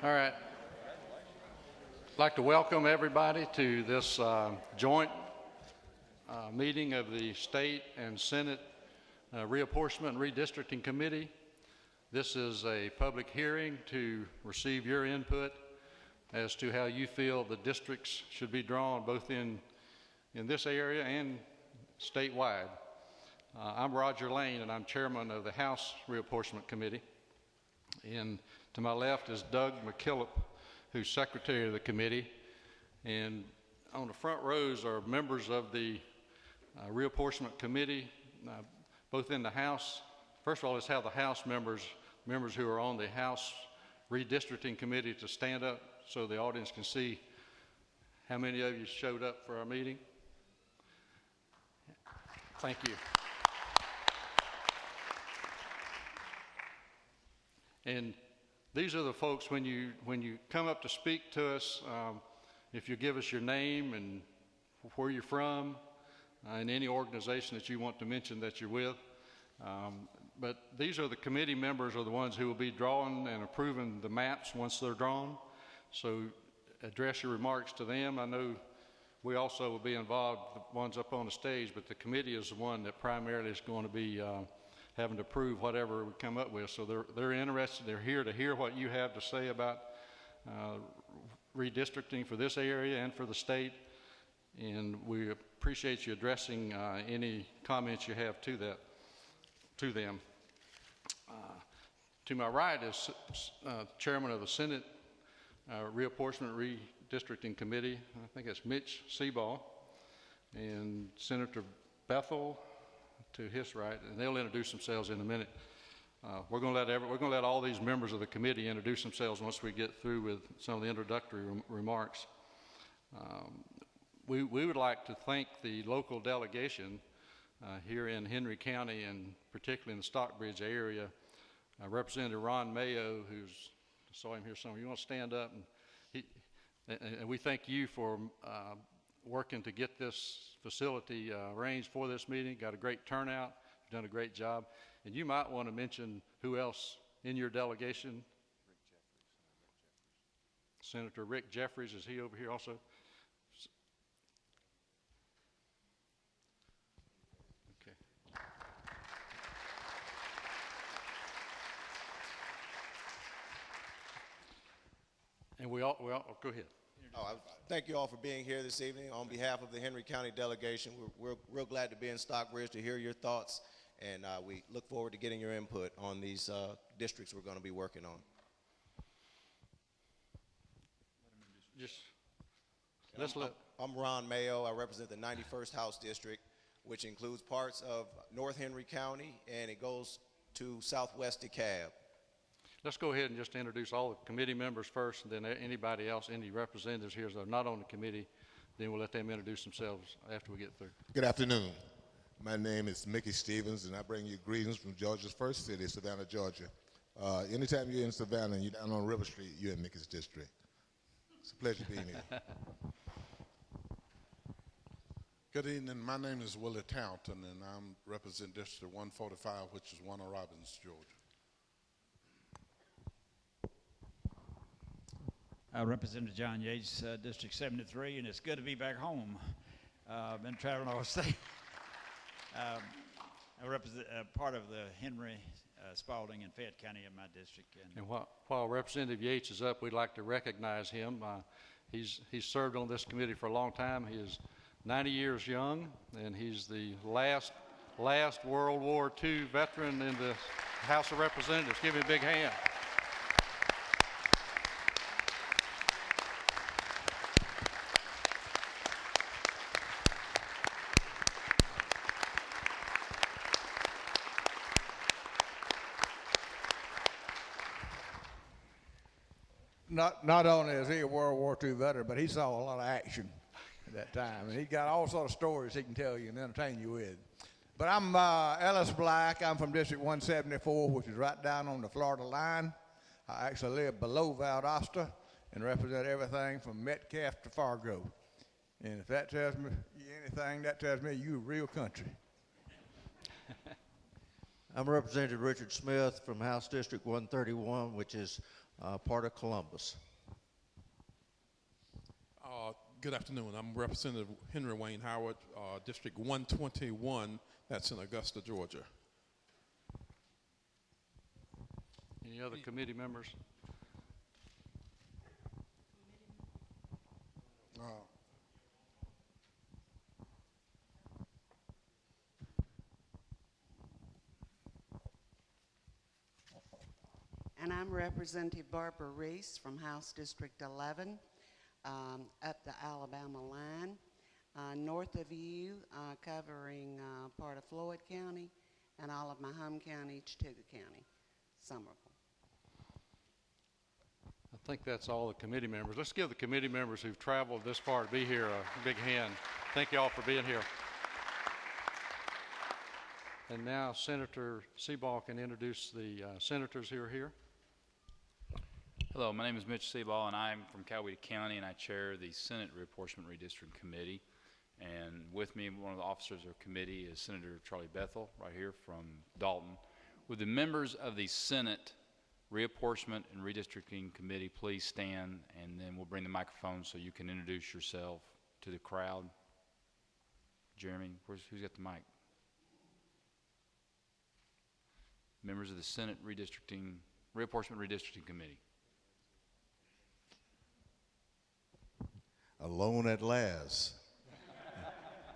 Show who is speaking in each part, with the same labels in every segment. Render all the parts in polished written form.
Speaker 1: All right. I'd like to welcome everybody to this joint meeting of the State and Senate Reapportionment and Redistricting Committee. This is a public hearing to receive your input as to how you feel the districts should be drawn both in this area and statewide. I'm Roger Lane, and I'm chairman of the House Reapportionment Committee. And to my left is Doug McKillop, who's secretary of the committee. And on the front rows are members of the Reapportionment Committee, both in the House. First of all, let's have the House members who are on the House Redistricting Committee to stand up so the audience can see how many of you showed up for our meeting. Thank you. And these are the folks, when you come up to speak to us, if you give us your name and where you're from, and any organization that you want to mention that you're with. But these are the committee members are the ones who will be drawing and approving the maps once they're drawn. So address your remarks to them. I know we also will be involved, the ones up on the stage, but the committee is the one that primarily is going to be having to approve whatever we come up with. So they're interested. They're here to hear what you have to say about redistricting for this area and for the state. And we appreciate you addressing any comments you have to them. To my right is chairman of the Senate Reapportionment Redistricting Committee. I think it's Mitch Seabaugh, and Senator Bethel to his right, and they'll introduce themselves in a minute. We're going to let all these members of the committee introduce themselves once we get through with some of the introductory remarks. We would like to thank the local delegation here in Henry County, and particularly in the Stockbridge area. Representative Ron Mayo, I saw him here somewhere. You want to stand up? And we thank you for working to get this facility arranged for this meeting. Got a great turnout. You've done a great job. And you might want to mention who else in your delegation. Senator Rick Jeffries, is he over here also? Okay. And we all go ahead.
Speaker 2: Thank you all for being here this evening. On behalf of the Henry County delegation, we're real glad to be in Stockbridge to hear your thoughts, and we look forward to getting your input on these districts we're going to be working on. I'm Ron Mayo. I represent the 91st House District, which includes parts of North Henry County, and it goes to Southwest DeKalb.
Speaker 1: Let's go ahead and just introduce all the committee members first, and then anybody else, any representatives here that are not on the committee, then we'll let them introduce themselves after we get through.
Speaker 3: Good afternoon. My name is Mickey Stevens, and I bring you greetings from Georgia's first city, Savannah, Georgia. Anytime you're in Savannah and you're down on River Street, you're in Mickey's district. It's a pleasure being here.
Speaker 4: Good evening. My name is Willie Taunton, and I'm represent District 145, which is Warner Robins, Georgia.
Speaker 5: Representative John Yates, District 73, and it's good to be back home. I've been traveling all state. I represent part of the Henry, Spalding, and Fayette County in my district.
Speaker 1: And while Representative Yates is up, we'd like to recognize him. He's served on this committee for a long time. He is 90 years young, and he's the last World War II veteran in the House of Representatives. Give him a big hand.
Speaker 6: Not only is he a World War II veteran, but he saw a lot of action at that time. And he got all sorts of stories he can tell you and entertain you with. But I'm Ellis Black. I'm from District 174, which is right down on the Florida line. I actually live below Valdosta and represent everything from Metcalf to Fargo. And if that tells me anything, that tells me you're real country.
Speaker 7: I'm Representative Richard Smith from House District 131, which is
Speaker 2: part of Columbus.
Speaker 7: Good afternoon. I'm Representative Henry Wayne Howard, District 121. That's in Augusta, Georgia.
Speaker 1: Any other committee members?
Speaker 8: And I'm Representative Barbara Reese from House District 11, up the Alabama line, north of you, covering part of Floyd County and all of my home county, Chattooga County, Somerville.
Speaker 1: I think that's all the committee members. Let's give the committee members who've traveled this far to be here a big hand. Thank you all for being here. And now Senator Seaball can introduce the senators who are here.
Speaker 9: Hello, my name is Mitch Seaball, and I'm from Coweta County, and I chair the Senate Reapportionment Redistricting Committee. And with me, one of the officers of the committee is Senator Charlie Bethel, right here from Dalton. Would the members of the Senate Reapportionment and Redistricting Committee please stand, and then we'll bring the microphone so you can introduce yourself to the crowd. Jeremy, who's got the mic? Members of the Senate Reapportionment Redistricting Committee.
Speaker 10: Alone at last,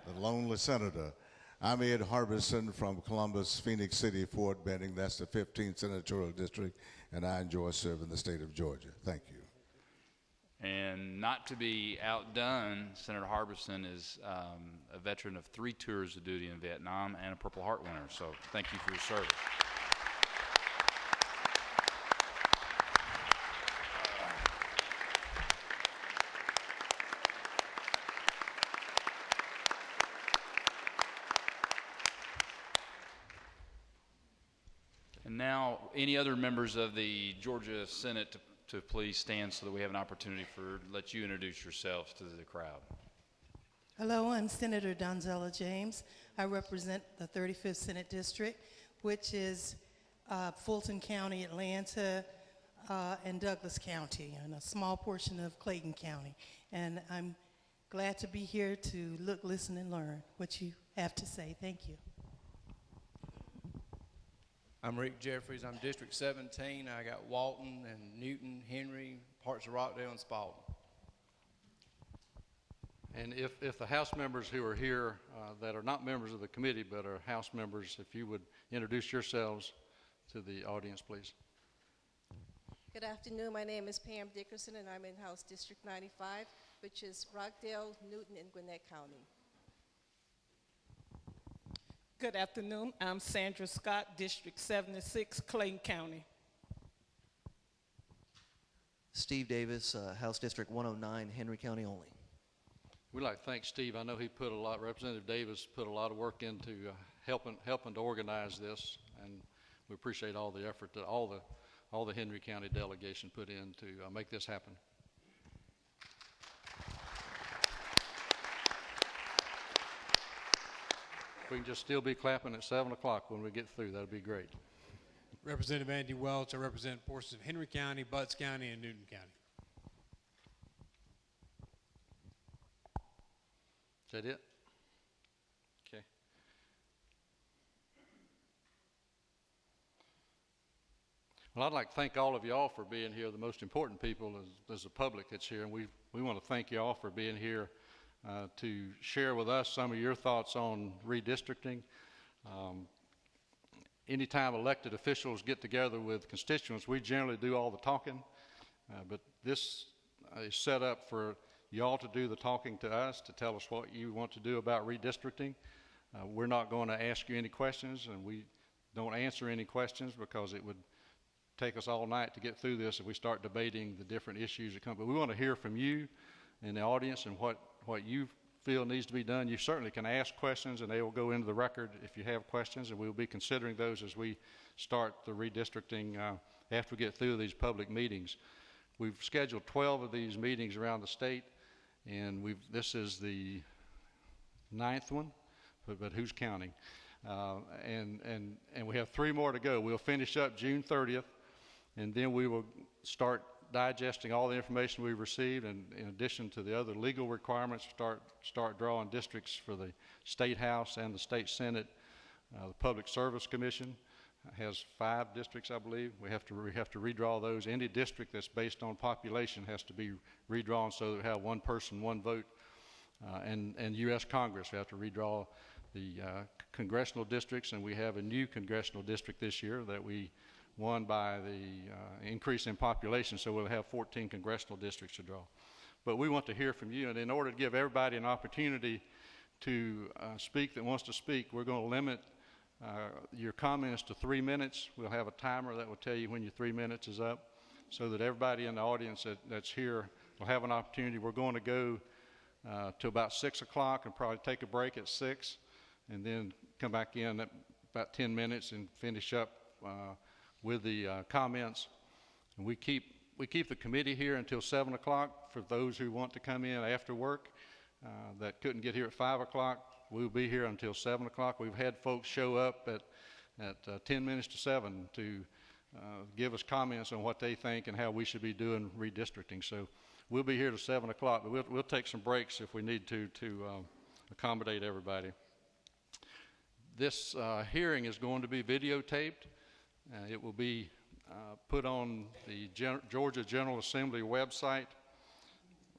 Speaker 10: the lonely senator. I'm Ed Harbison from Columbus, Phoenix City, Fort Benning. That's the 15th Senatorial District, and I enjoy serving the state of Georgia. Thank you.
Speaker 9: And not to be outdone, Senator Harbison is a veteran of 3 tours of duty in Vietnam and a Purple Heart winner, so thank you for your service. And now, any other members of the Georgia Senate to please stand so that we have an opportunity for let you introduce yourselves to the crowd.
Speaker 11: Hello, I'm Senator Donzella James. I represent the 35th Senate District, which is Fulton County, Atlanta, and Douglas County, and a small portion of Clayton County. And I'm glad to be here to look, listen, and learn what you have to say. Thank you.
Speaker 6: I'm Rick Jeffries. I'm District 17. I got Walton and Newton, Henry, parts of Rockdale, and Spalding.
Speaker 1: And if the House members who are here that are not members of the committee but are House members, if you would introduce yourselves to the audience, please.
Speaker 12: Good afternoon. My name is Pam Dickerson, and I'm in House District 95, which is Rockdale, Newton, and Gwinnett County.
Speaker 13: Good afternoon. I'm Sandra Scott, District 76, Clayton County.
Speaker 14: Steve Davis, House District 109, Henry County only.
Speaker 1: We'd like to thank Steve. I know he put a lot, Representative Davis put a lot of work into helping to organize this, and we appreciate all the effort that all the Henry County delegation put in to make this happen. We can just still be clapping at 7 o'clock when we get through. That'd be great.
Speaker 15: Representative Andy Welch. I represent portions of Henry County, Butts County, and Newton County.
Speaker 1: Is that it? Okay. Well, I'd like to thank all of y'all for being here. The most important people is the public that's here, and we want to thank y'all for being here to share with us some of your thoughts on redistricting. Anytime elected officials get together with constituents, we generally do all the talking, but this is set up for y'all to do the talking to us, to tell us what you want to do about redistricting. We're not going to ask you any questions, and we don't answer any questions because it would take us all night to get through this if we start debating the different issues that come. But we want to hear from you in the audience and what you feel needs to be done. You certainly can ask questions, and they will go into the record if you have questions, and we'll be considering those as we start the redistricting after we get through these public meetings. We've scheduled 12 of these meetings around the state, and this is the 9th one, but who's counting? And we have 3 more to go. We'll finish up June 30th, and then we will start digesting all the information we've received, and in addition to the other legal requirements, start drawing districts for the State House and the State Senate. The Public Service Commission has 5 districts, I believe. We have to redraw those. Any district that's based on population has to be redrawn so that we have one person, one vote. And U.S. Congress, we have to redraw the congressional districts, and we have a new congressional district this year that we won by the increase in population, so we'll have 14 congressional districts to draw. But we want to hear from you, and in order to give everybody an opportunity to speak that wants to speak, we're going to limit your comments to 3 minutes. We'll have a timer that will tell you when your 3 minutes is up, so that everybody in the audience that's here will have an opportunity. We're going to go to about 6 o'clock and probably take a break at 6, and then come back in at about 10 minutes and finish up with the comments. And we keep the committee here until 7 o'clock for those who want to come in after work that couldn't get here at 5 o'clock. We'll be here until 7 o'clock. We've had folks show up at 10 minutes to 7 to give us comments on what they think and how we should be doing redistricting. So we'll be here till 7 o'clock, but we'll take some breaks if we need to accommodate everybody. This hearing is going to be videotaped. It will be put on the Georgia General Assembly website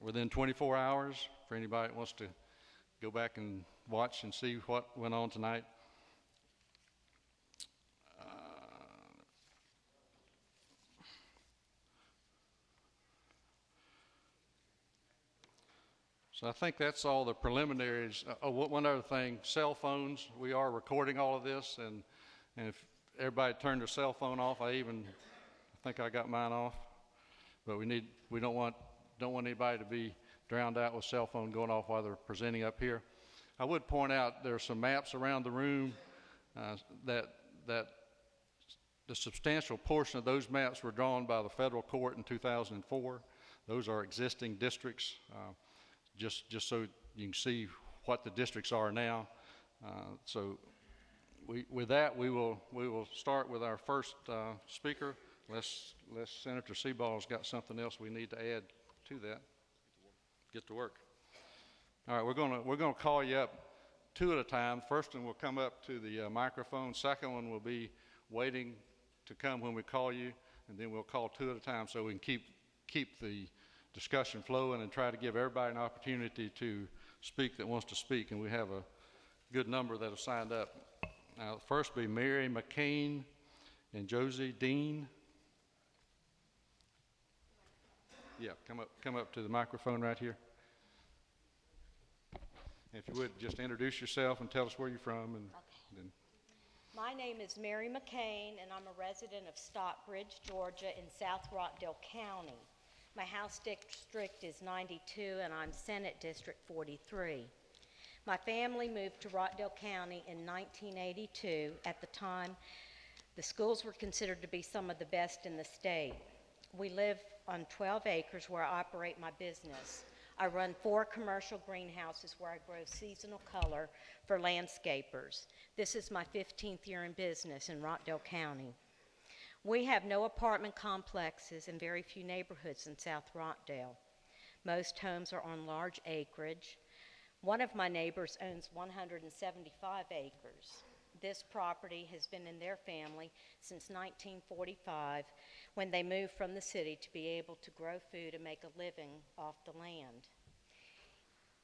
Speaker 1: within 24 hours for anybody that wants to go back and watch and see what went on tonight. So I think that's all the preliminaries. One other thing, cell phones. We are recording all of this, and if everybody turned their cell phone off, I think I got mine off. But we don't want anybody to be drowned out with cell phone going off while they're presenting up here. I would point out there are some maps around the room that the substantial portion of those maps were drawn by the federal court in 2004. Those are existing districts, just so you can see what the districts are now. So with that, we will start with our first speaker. Unless Senator Seaball's got something else we need to add to that. Get to work. All right, we're gonna call you up 2 at a time. First one will come up to the microphone. Second one will be waiting to come when we call you, and then we'll call 2 at a time so we can keep the discussion flowing and try to give everybody an opportunity to speak that wants to speak. And we have a good number that have signed up. Now, first will be Mary McCain and Josie Dean. Yeah, come up to the microphone right here. If you would, just introduce yourself and tell us where you're from. And then.
Speaker 16: My name is Mary McCain, and I'm a resident of Stockbridge, Georgia, in South Rockdale County. My House district is 92, and I'm Senate District 43. My family moved to Rockdale County in 1982. At the time, the schools were considered to be some of the best in the state. We live on 12 acres where I operate my business. I run 4 commercial greenhouses where I grow seasonal color for landscapers. This is my 15th year in business in Rockdale County. We have no apartment complexes and very few neighborhoods in South Rockdale. Most homes are on large acreage. One of my neighbors owns 175 acres. This property has been in their family since 1945, when they moved from the city to be able to grow food and make a living off the land.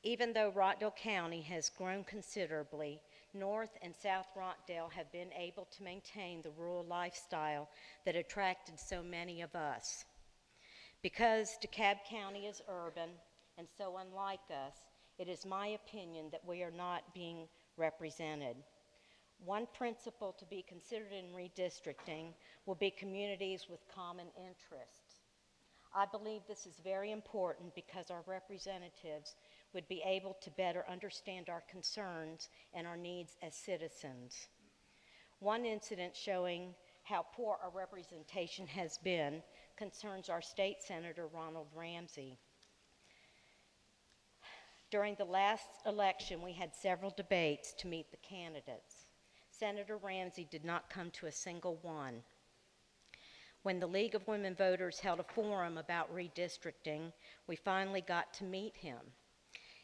Speaker 16: Even though Rockdale County has grown considerably, North and South Rockdale have been able to maintain the rural lifestyle that attracted so many of us. Because DeKalb County is urban and so unlike us, it is my opinion that we are not being represented. One principle to be considered in redistricting will be communities with common interests. I believe this is very important because our representatives would be able to better understand our concerns and our needs as citizens. One incident showing how poor our representation has been concerns our state senator, Ronald Ramsey. During the last election, we had several debates to meet the candidates. Senator Ramsey did not come to a single one. When the League of Women Voters held a forum about redistricting, we finally got to meet him.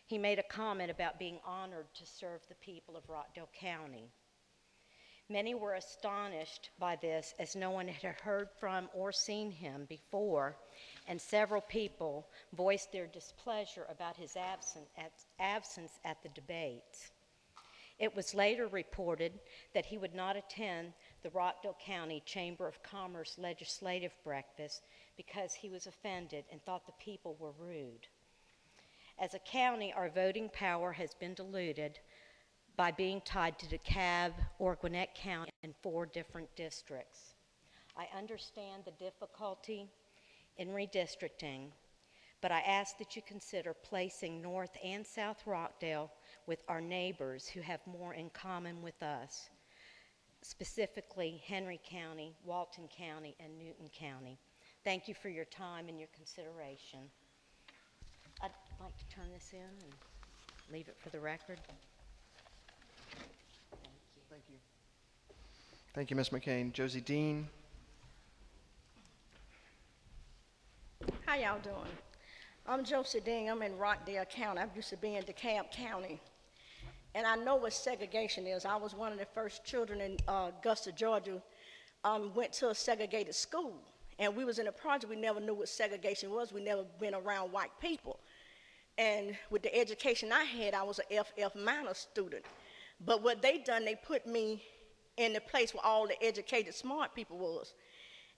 Speaker 16: He made a comment about being honored to serve the people of Rockdale County. Many were astonished by this, as no one had heard from or seen him before, and several people voiced their displeasure about his absence at the debates. It was later reported that he would not attend the Rockdale County Chamber of Commerce legislative breakfast because he was offended and thought the people were rude. As a county, our voting power has been diluted by being tied to DeKalb or Gwinnett County in 4 different districts. I understand the difficulty in redistricting, but I ask that you consider placing North and South Rockdale with our neighbors who have more in common with us, specifically Henry County, Walton County, and Newton County. Thank you for your time and your consideration. I'd like to turn this in and leave it for the record.
Speaker 14: Thank you. Thank you, Ms. McCain. Josie Dean.
Speaker 17: How y'all doing? I'm Josie Dean. I'm in Rockdale County. I used to be in DeKalb County. And I know what segregation is. I was one of the first children in Augusta, Georgia, went to a segregated school. And we was in a project, we never knew what segregation was. We never been around white people. And with the education I had, I was an FF minor student. But what they done, they put me in the place where all the educated, smart people was.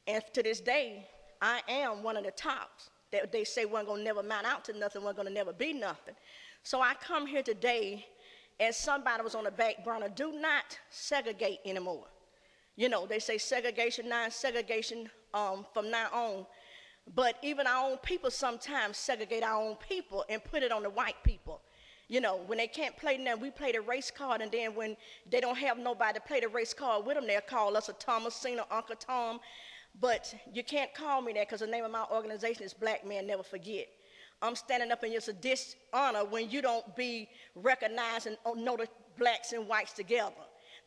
Speaker 17: And to this day, I am one of the tops that they say weren't gonna never amount out to nothing, weren't gonna never be nothing. So I come here today as somebody was on the back burner. Do not segregate anymore. You know, they say segregation now, segregation from now on. But even our own people sometimes segregate our own people and put it on the white people. You know, when they can't play now, we play the race card, and then when they don't have nobody to play the race card with them, they'll call us a Thomasine or Uncle Tom. But you can't call me that because the name of my organization is Black Men Never Forget. I'm standing up in just a dishonor when you don't be recognized and know the blacks and whites together.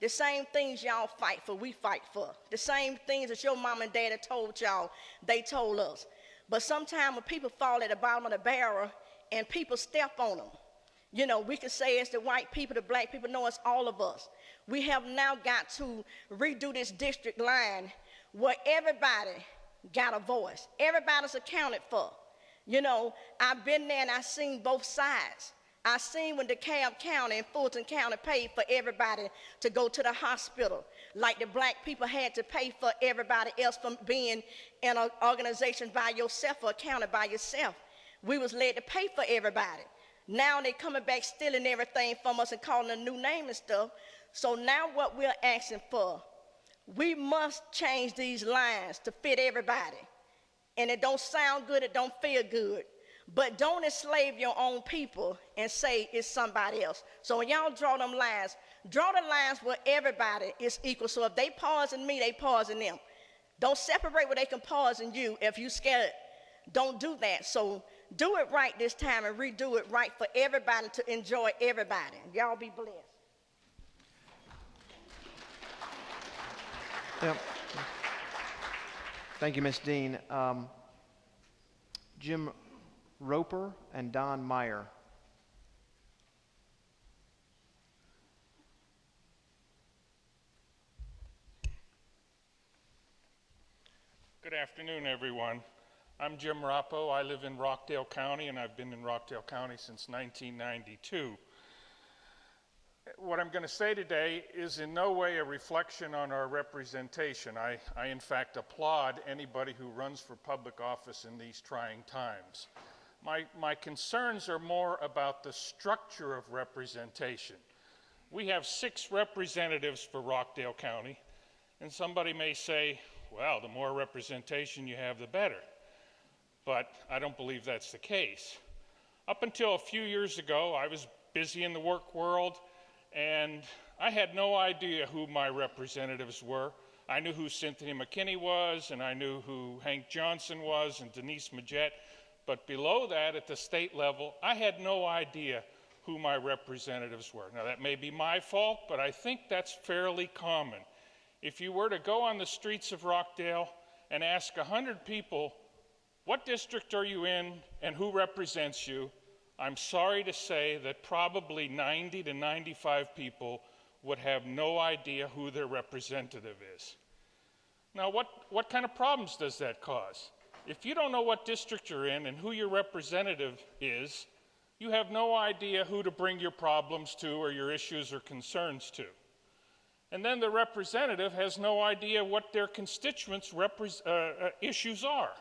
Speaker 17: The same things y'all fight for, we fight for. The same things that your mom and dad told y'all, they told us. But sometimes when people fall at the bottom of the barrel and people step on them, you know, we can say it's the white people, the black people, no, it's all of us. We have now got to redo this district line where everybody got a voice. Everybody's accounted for. You know, I've been there and I've seen both sides. I seen when DeKalb County and Fulton County paid for everybody to go to the hospital, like the black people had to pay for everybody else from being in an organization by yourself or county by yourself. We was led to pay for everybody. Now they coming back stealing everything from us and calling a new name and stuff. So now what we're asking for, we must change these lines to fit everybody. And it don't sound good, it don't feel good. But don't enslave your own people and say it's somebody else. So when y'all draw them lines, draw the lines where everybody is equal. So if they pause in me, they pause in them. Don't separate where they can pause in you if you scared. Don't do that. So do it right this time and redo it right for everybody to enjoy everybody. Y'all be blessed.
Speaker 14: Yep. Thank you, Ms. Dean. Jim Roper and Don Meyer.
Speaker 18: Good afternoon, everyone. I'm Jim Rappo. I live in Rockdale County, and I've been in Rockdale County since 1992. What I'm going to say today is in no way a reflection on our representation. I in fact applaud anybody who runs for public office in these trying times. My concerns are more about the structure of representation. We have 6 representatives for Rockdale County, and somebody may say, well, the more representation you have, the better. But I don't believe that's the case. Up until a few years ago, I was busy in the work world, and I had no idea who my representatives were. I knew who Cynthia McKinney was, and I knew who Hank Johnson was, and Denise Majette. But below that, at the state level, I had no idea who my representatives were. Now, that may be my fault, but I think that's fairly common. If you were to go on the streets of Rockdale and ask 100 people, what district are you in and who represents you, I'm sorry to say that probably 90 to 95 people would have no idea who their representative is. Now, what kind of problems does that cause? If you don't know what district you're in and who your representative is, you have no idea who to bring your problems to or your issues or concerns to. And then the representative has no idea what their constituents' issues are.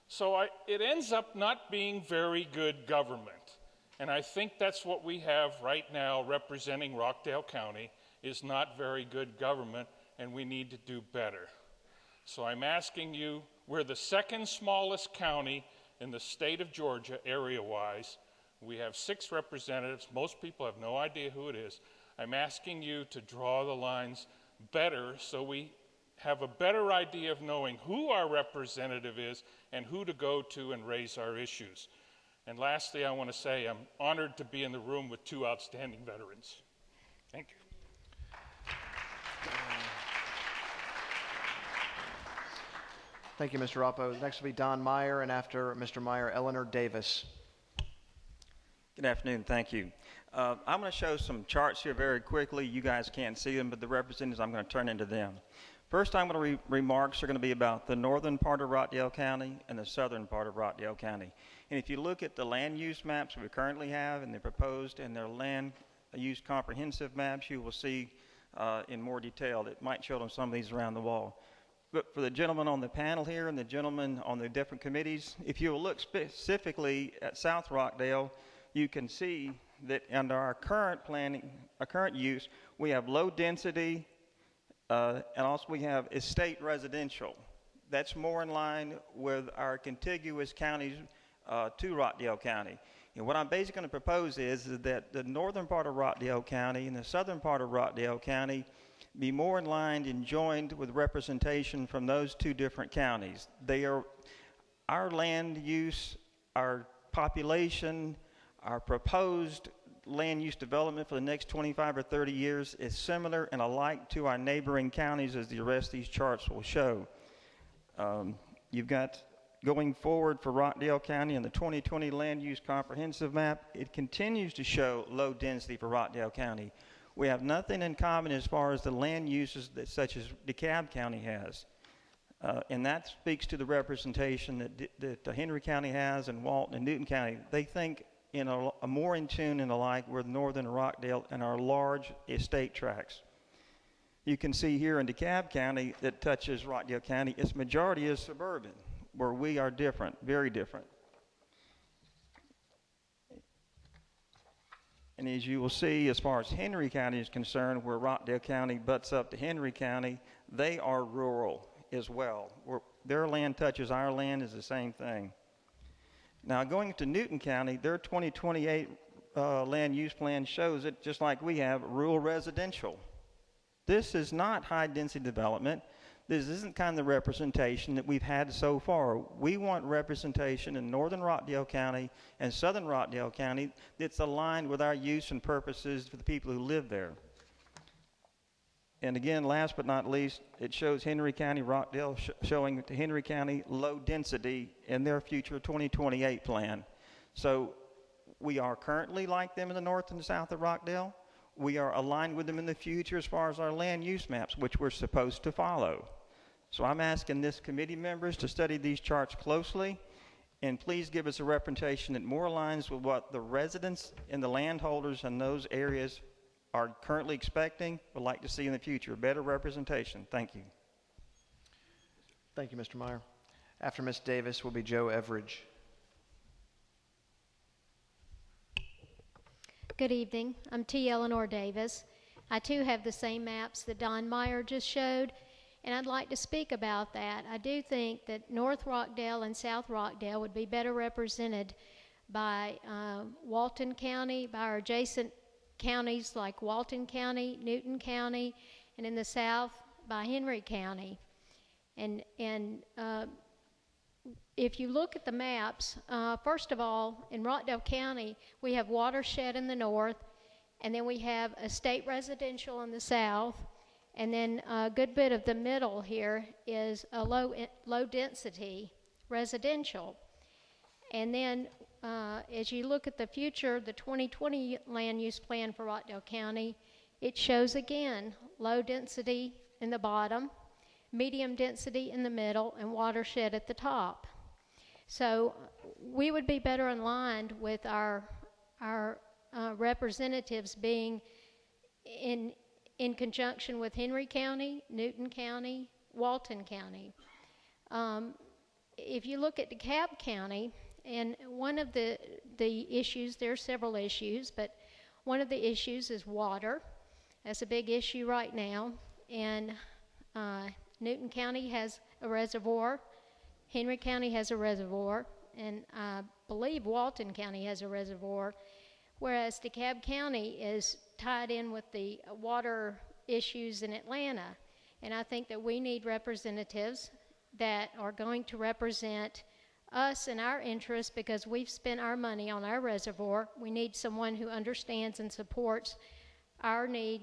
Speaker 18: So it ends up not being very good government. And I think that's what we have right now representing Rockdale County is not very good government, and we need to do better. So I'm asking you, we're the second smallest county in the state of Georgia area-wise. We have 6 representatives. Most people have no idea who it is. I'm asking you to draw the lines better so we have a better idea of knowing who our representative is and who to go to and raise our issues. And lastly, I want to say I'm honored to be in the room with 2 outstanding veterans. Thank you.
Speaker 14: Thank you, Mr. Rappo. Next will be Don Meyer, and after Mr. Meyer, Eleanor Davis.
Speaker 19: Good afternoon. Thank you. I'm going to show some charts here very quickly. You guys can't see them, but the representatives, I'm going to turn into them. First, I'm going to remarks are going to be about the northern part of Rockdale County and the southern part of Rockdale County. And if you look at the land use maps we currently have and the proposed and their land use comprehensive maps, you will see in more detail. It might show them some of these around the wall. But for the gentleman on the panel here and the gentleman on the different committees, if you will look specifically at South Rockdale, you can see that under our current planning, our current use, we have low density, and also we have estate residential. That's more in line with our contiguous counties to Rockdale County. And what I'm basically going to propose is that the northern part of Rockdale County and the southern part of Rockdale County be more in line and joined with representation from those 2 different counties. They are our land use, our population, our proposed land use development for the next 25 or 30 years is similar and alike to our neighboring counties, as the rest of these charts will show. You've got going forward for Rockdale County in the 2020 land use comprehensive map, it continues to show low density for Rockdale County. We have nothing in common as far as the land uses that such as DeKalb County has. And that speaks to the representation that Henry County has and Walton and Newton County. They think in a more in tune and alike with northern Rockdale and our large estate tracts. You can see here in DeKalb County that touches Rockdale County, its majority is suburban, where we are different, very different. And as you will see, as far as Henry County is concerned, where Rockdale County butts up to Henry County, they are rural as well. Their land touches our land is the same thing. Now, going to Newton County, their 2028 land use plan shows it, just like we have, rural residential. This is not high-density development. This isn't kind of the representation that we've had so far. We want representation in northern Rockdale County and southern Rockdale County that's aligned with our use and purposes for the people who live there. And again, last but not least, it shows Henry County, Rockdale, showing to Henry County low density in their future 2028 plan. So we are currently like them in the north and the south of Rockdale. We are aligned with them in the future as far as our land use maps, which we're supposed to follow. So I'm asking this committee members to study these charts closely, and please give us a representation that more aligns with what the residents and the landholders in those areas are currently expecting, would like to see in the future. Better representation. Thank you.
Speaker 14: Thank you, Mr. Meyer. After Ms. Davis will be Joe Everidge.
Speaker 20: Good evening. I'm T. Eleanor Davis. I too have the same maps that Don Meyer just showed, and I'd like to speak about that. I do think that North Rockdale and South Rockdale would be better represented by Walton County, by our adjacent counties like Walton County, Newton County, and in the south by Henry County. And if you look at the maps, first of all, in Rockdale County, we have watershed in the north, and then we have estate residential in the south, And then a good bit of the middle here is a low density residential. And then as you look at the future, the 2020 land use plan for Rockdale County, it shows again low density in the bottom, medium density in the middle, and watershed at the top. So we would be better aligned with our representatives being in conjunction with Henry County, Newton County, Walton County. If you look at DeKalb County, and one of the issues, there are several issues, but one of the issues is water. That's a big issue right now. And Newton County has a reservoir, Henry County has a reservoir, and I believe Walton County has a reservoir, whereas DeKalb County is tied in with the water issues in Atlanta. And I think that we need representatives that are going to represent us and our interests because we've spent our money on our reservoir. We need someone who understands and supports our need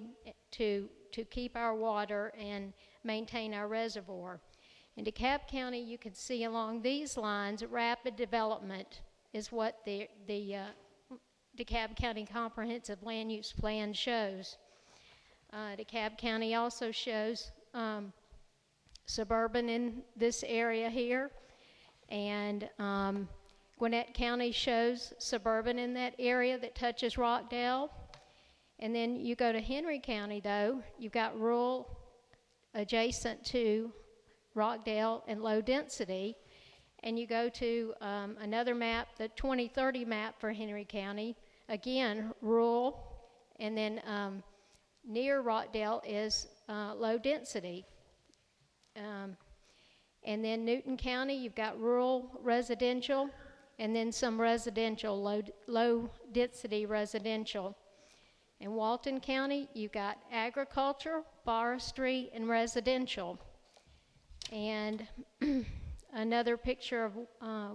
Speaker 20: to keep our water and maintain our reservoir. In DeKalb County, you can see along these lines, rapid development is what the DeKalb County Comprehensive Land Use Plan shows. DeKalb County also shows suburban in this area here, and Gwinnett County shows suburban in that area that touches Rockdale. And then you go to Henry County, though, you've got rural adjacent to Rockdale and low density. And you go to another map, the 2030 map for Henry County, again, rural, and then near Rockdale is low density. And then Newton County, you've got rural residential, and then some residential, low density residential. In Walton County, you've got agriculture, forestry, and residential. And another picture of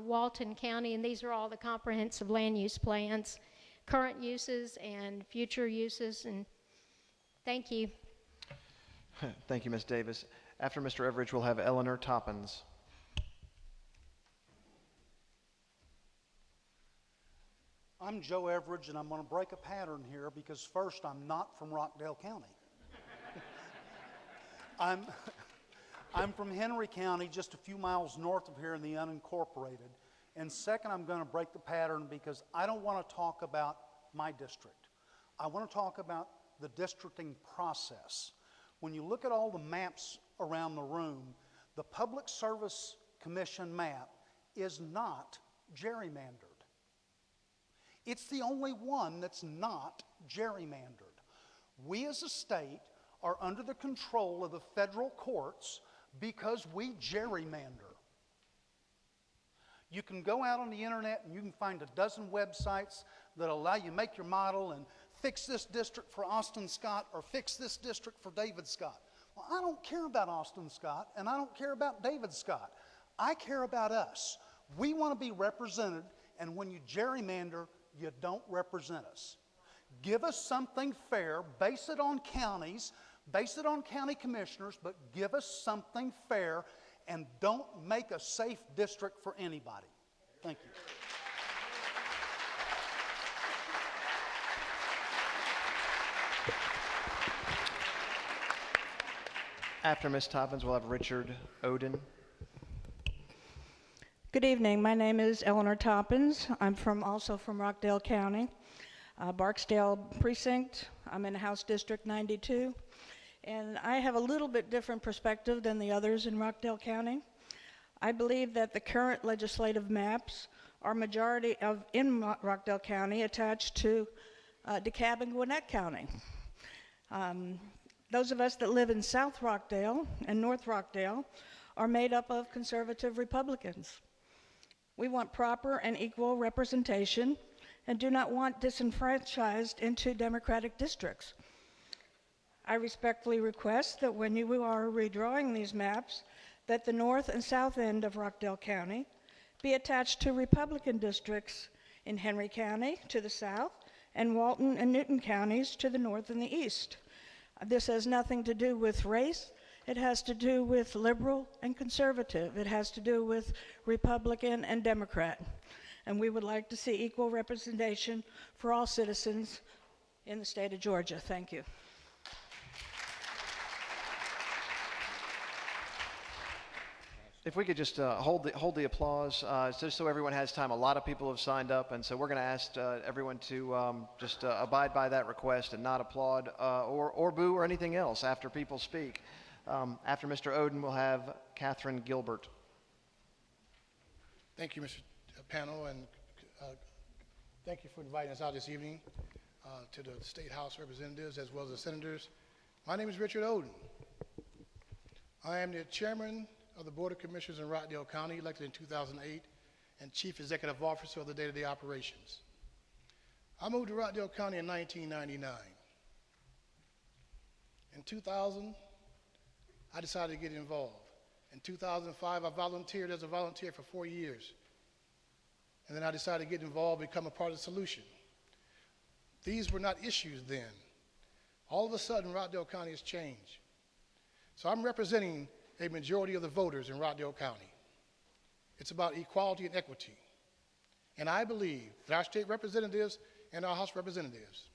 Speaker 20: Walton County, and these are all the comprehensive land use plans, current uses and future uses, and thank you.
Speaker 14: Thank you, Ms. Davis. After Mr. Everidge, we'll have Eleanor Toppins.
Speaker 21: I'm Joe Everidge, and I'm going to break a pattern here because first, I'm not from Rockdale County. I'm from Henry County, just a few miles north of here in the unincorporated. And second, I'm going to break the pattern because I don't want to talk about my district. I want to talk about the districting process. When you look at all the maps around the room, the Public Service Commission map is not gerrymandered. It's the only one that's not gerrymandered. We as a state are under the control of the federal courts because we gerrymander. You can go out on the internet and you can find a dozen websites that allow you to make your model and fix this district for Austin Scott or fix this district for David Scott. Well, I don't care about Austin Scott and I don't care about David Scott. I care about us. We want to be represented, and when you gerrymander, you don't represent us. Give us something fair, base it on counties, base it on county commissioners, but give us something fair and don't make a safe district for anybody. Thank you.
Speaker 14: After Ms. Toppins, we'll have Richard Oden.
Speaker 22: Good evening. My name is Eleanor Toppins. I'm also from Rockdale County, Barksdale Precinct. I'm in House District 92. And I have a little bit different perspective than the others in Rockdale County. I believe that the current legislative maps are majority in Rockdale County attached to DeKalb and Gwinnett County. Those of us that live in South Rockdale and North Rockdale are made up of conservative Republicans. We want proper and equal representation and do not want disenfranchised into Democratic districts. I respectfully request that when you are redrawing these maps, that the north and south end of Rockdale County be attached to Republican districts in Henry County to the south and Walton and Newton counties to the north and the east. This has nothing to do with race. It has to do with liberal and conservative. It has to do with Republican and Democrat. And we would like to see equal representation for all citizens in the state of Georgia. Thank you.
Speaker 14: If we could just hold the applause, just so everyone has time. A lot of people have signed up, and so we're going to ask everyone to just abide by that request and not applaud or boo or anything else after people speak. After Mr. Oden, we'll have Catherine Gilbert.
Speaker 3: Thank you, Mr. Panel, and thank you for inviting us out this evening to the State House representatives as well as the senators. My name is Richard Oden. I am the chairman of the Board of Commissioners in Rockdale County, elected in 2008, and Chief Executive Officer of the day-to-day operations. I moved to Rockdale County in 1999. In 2000, I decided to get involved. In 2005, I volunteered as a volunteer for 4 years. And then I decided to get involved and become a part of the solution. These were not issues then. All of a sudden, Rockdale County has changed. So I'm representing a majority of the voters in Rockdale County. It's about equality and equity. And I believe that our state representatives and our House representatives,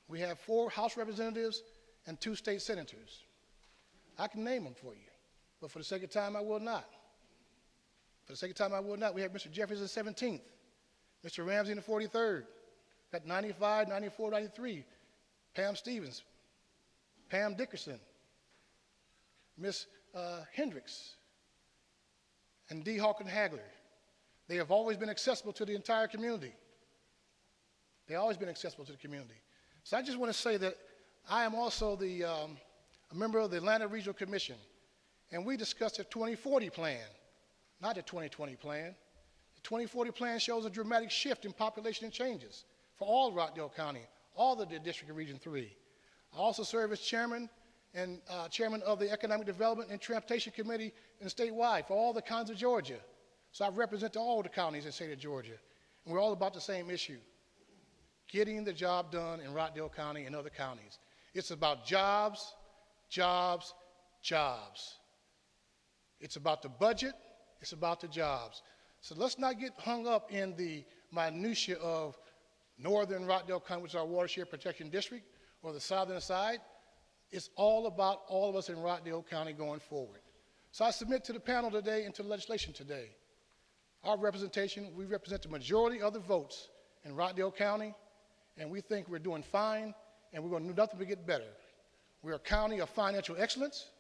Speaker 3: we have 4 House representatives and 2 state senators. I can name them for you, but for the sake of time, I will not. For the sake of time, I will not. We have Mr. Jeffries the 17th, Mr. Ramsey in the 43rd, got 95, 94, 93, Pam Stevens, Pam Dickerson, Ms. Hendricks, and D. Hawkins Hagler. They have always been accessible to the entire community. They've always been accessible to the community. So I just want to say that I am also a member of the Atlanta Regional Commission, and we discussed a 2040 plan, not a 2020 plan. The 2040 plan shows a dramatic shift in population and changes for all Rockdale County, all the District of Region 3. I also serve as chairman and chairman of the Economic Development and Transportation Committee and statewide for all the counties of Georgia. So I represent all the counties in the state of Georgia. And we're all about the same issue, getting the job done in Rockdale County and other counties. It's about jobs, jobs, jobs. It's about the budget, it's about the jobs. So let's not get hung up in the minutia of northern Rockdale County, which is our watershed protection district, or the southern side. It's all about all of us in Rockdale County going forward. So I submit to the panel today and to the legislation today. Our representation, we represent the majority of the votes in Rockdale County, and we think we're doing fine, and we're going to do nothing but get better. We're a county of financial excellence.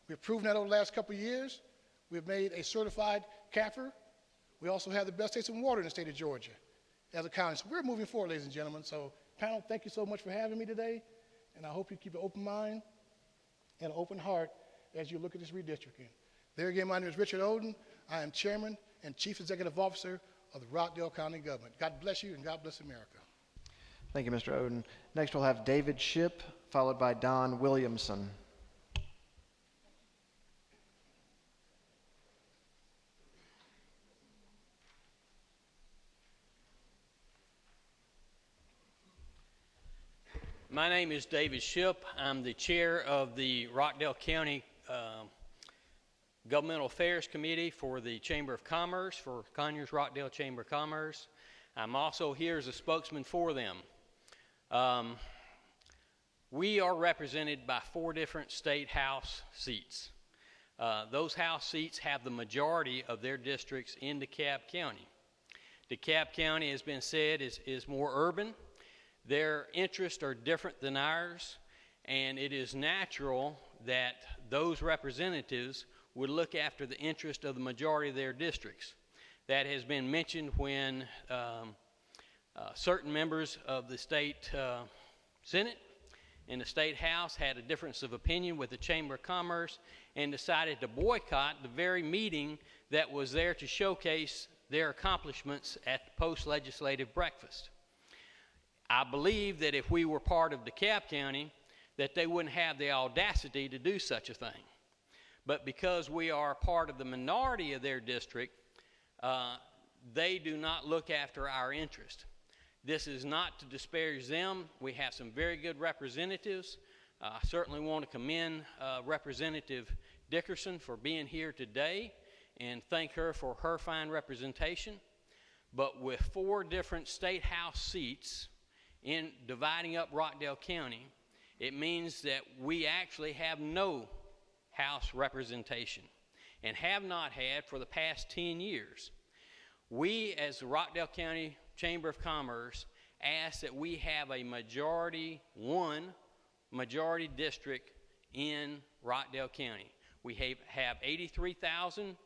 Speaker 3: We've proven that over the last couple of years. We've made a certified CAFR. We also have the best tasting water in the state of Georgia as a county. So we're moving forward, ladies and gentlemen. So panel, thank you so much for having me today. And I hope you keep an open mind and an open heart as you look at this redistricting. There again, my name is Richard Oden. I am Chairman and Chief Executive Officer of the Rockdale County Government. God bless you and God bless America.
Speaker 14: Thank you, Mr. Oden. Next, we'll have David Shipp, followed by Don Williamson.
Speaker 4: My name is David Shipp. I'm the chair of the Rockdale County Governmental Affairs Committee for the Chamber of Commerce, for Conyers Rockdale Chamber of Commerce. I'm also here as a spokesman for them. We are represented by 4 different state house seats. Those house seats have the majority of their districts in DeKalb County. DeKalb County, has been said, is more urban. Their interests are different than ours, and it is natural that those representatives would look after the interest of the majority of their districts. That has been mentioned when certain members of the state Senate and the state House had a difference of opinion with the Chamber of Commerce and decided to boycott the very meeting that was there to showcase their accomplishments at the post-legislative breakfast. I believe that if we were part of DeKalb County, that they wouldn't have the audacity to do such a thing. But because we are part of the minority of their district, they do not look after our interest. This is not to disparage them. We have some very good representatives. I certainly want to commend Representative Dickerson for being here today and thank her for her fine representation. But with 4 different state house seats in dividing up Rockdale County, it means that we actually have no House representation and have not had for the past 10 years. We, as the Rockdale County Chamber of Commerce, ask that we have a majority district in Rockdale County. We have 83,000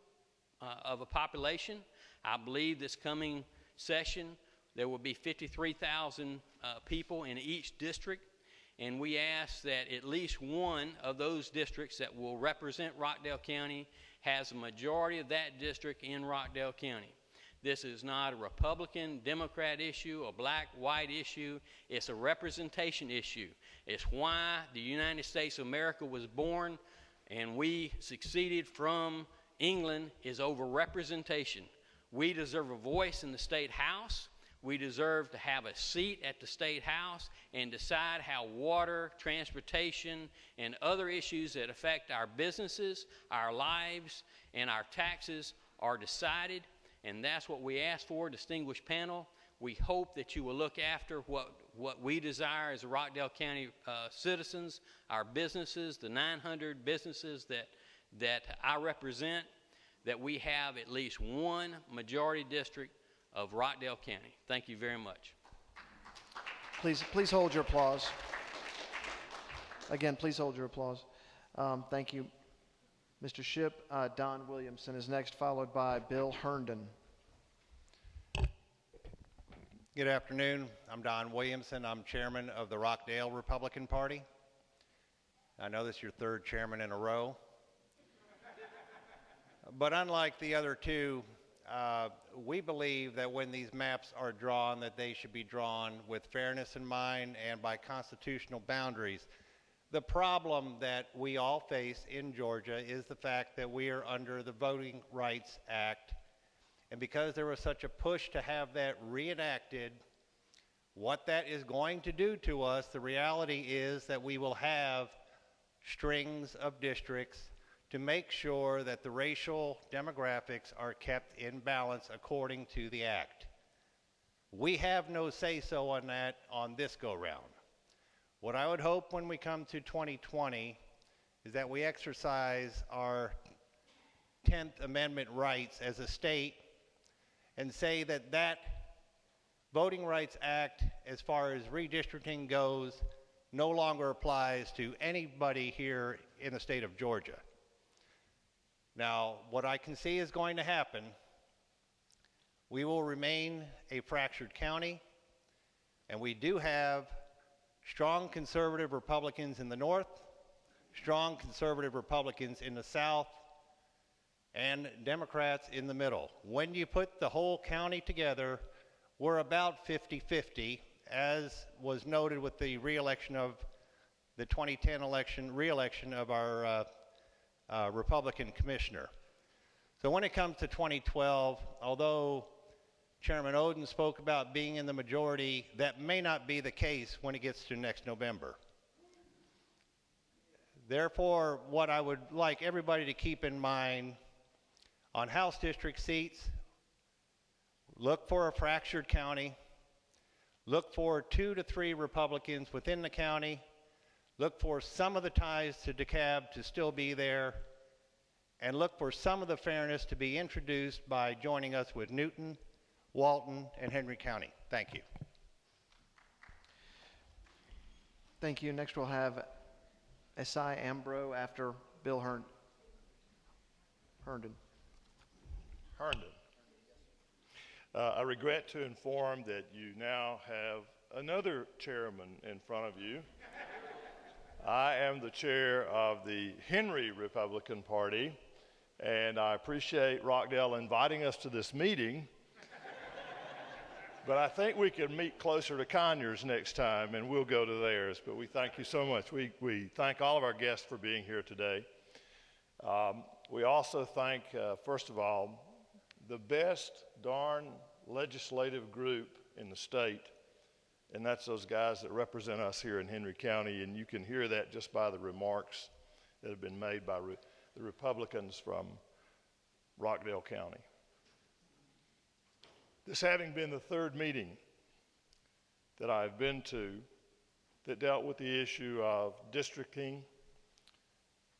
Speaker 4: of a population. I believe this coming session there will be 53,000 people in each district, and we ask that at least one of those districts that will represent Rockdale County has a majority of that district in Rockdale County. This is not a Republican, Democrat issue, a black, white issue. It's a representation issue. It's why the United States of America was born and we succeeded from England, is over representation. We deserve a voice in the state house. We deserve to have a seat at the state house and decide how water, transportation, and other issues that affect our businesses, our lives, and our taxes are decided. And that's what we ask for, distinguished panel. We hope that you will look after what we desire as Rockdale County citizens, our businesses, the 900 businesses that I represent, that we have at least one majority district of Rockdale County. Thank you very much.
Speaker 14: Please hold your applause. Again, please hold your applause. Thank you. Mr. Shipp, Don Williamson is next, followed by Bill Herndon.
Speaker 2: Good afternoon. I'm Don Williamson. I'm chairman of the Rockdale Republican Party. I know this is your 3rd chairman in a row. But unlike the other two, we believe that when these maps are drawn, that they should be drawn with fairness in mind and by constitutional boundaries. The problem that we all face in Georgia is the fact that we are under the Voting Rights Act. And because there was such a push to have that reenacted, what that is going to do to us, the reality is that we will have strings of districts to make sure that the racial demographics are kept in balance according to the act. We have no say-so on that on this go-round. What I would hope when we come to 2020 is that we exercise our 10th Amendment rights as a state and say that that Voting Rights Act, as far as redistricting goes, no longer applies to anybody here in the state of Georgia. Now, what I can see is going to happen, we will remain a fractured county, and we do have strong conservative Republicans in the north, strong conservative Republicans in the south, and Democrats in the middle. When you put the whole county together, we're about 50-50, as was noted with the re-election of the 2010 re-election of our Republican commissioner. So when it comes to 2012, although Chairman Oden spoke about being in the majority, that may not be the case when it gets to next November. Therefore, what I would like everybody to keep in mind on House district seats, look for a fractured county, look for 2 to 3 Republicans within the county, look for some of the ties to DeKalb to still be there, and look for some of the fairness to be introduced by joining us with Newton, Walton, and Henry County. Thank you.
Speaker 14: Thank you. Next we'll have Esai Ambro after Bill Herndon.
Speaker 5: I regret to inform that you now have another chairman in front of you. I am the chair of the Henry Republican Party, and I appreciate Rockdale inviting us to this meeting. But I think we can meet closer to Conyers next time, and we'll go to theirs. But we thank you so much. We thank all of our guests for being here today. We also thank, first of all, the best darn legislative group in the state and that's those guys that represent us here in Henry County, and you can hear that just by the remarks that have been made by the Republicans from Rockdale County. This having been the third meeting that I've been to that dealt with the issue of districting,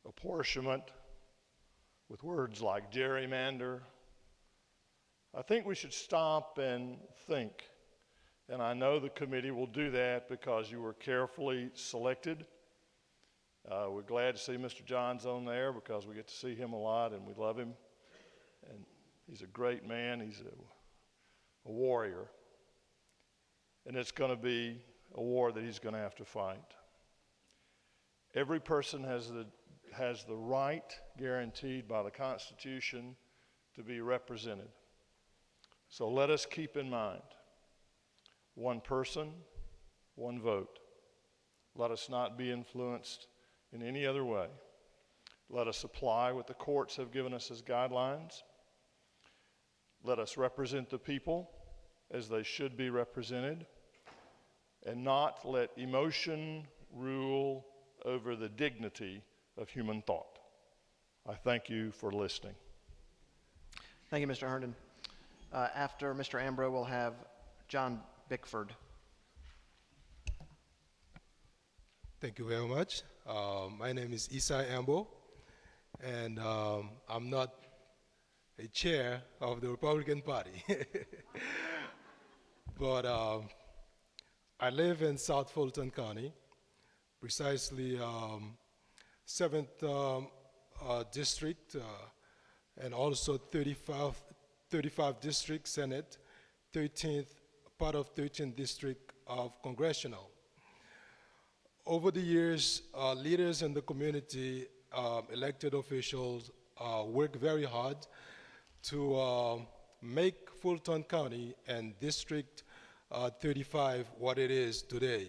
Speaker 5: apportionment, with words like gerrymander, I think we should stop and think. And I know the committee will do that because you were carefully selected. We're glad to see Mr. Johns on there because we get to see him a lot and we love him. And he's a great man. He's a warrior. And it's going to be a war that he's going to have to fight. Every person has the right guaranteed by the Constitution to be represented. So let us keep in mind, one person, one vote. Let us not be influenced in any other way. Let us apply what the courts have given us as guidelines. Let us represent the people as they should be represented, and not let emotion rule over the dignity of human thought. I thank you for listening.
Speaker 14: Thank you, Mr. Herndon. After Mr. Ambrose, we'll have John Bickford.
Speaker 7: Thank you very much. My name is Isai Ambo, and I'm not a chair of the Republican Party. But I live in South Fulton County, precisely 7th District, and also 35 District Senate, 13th, part of 13th District of Congressional. Over the years, leaders in the community, elected officials, work very hard to make Fulton County and District 35 what it is today.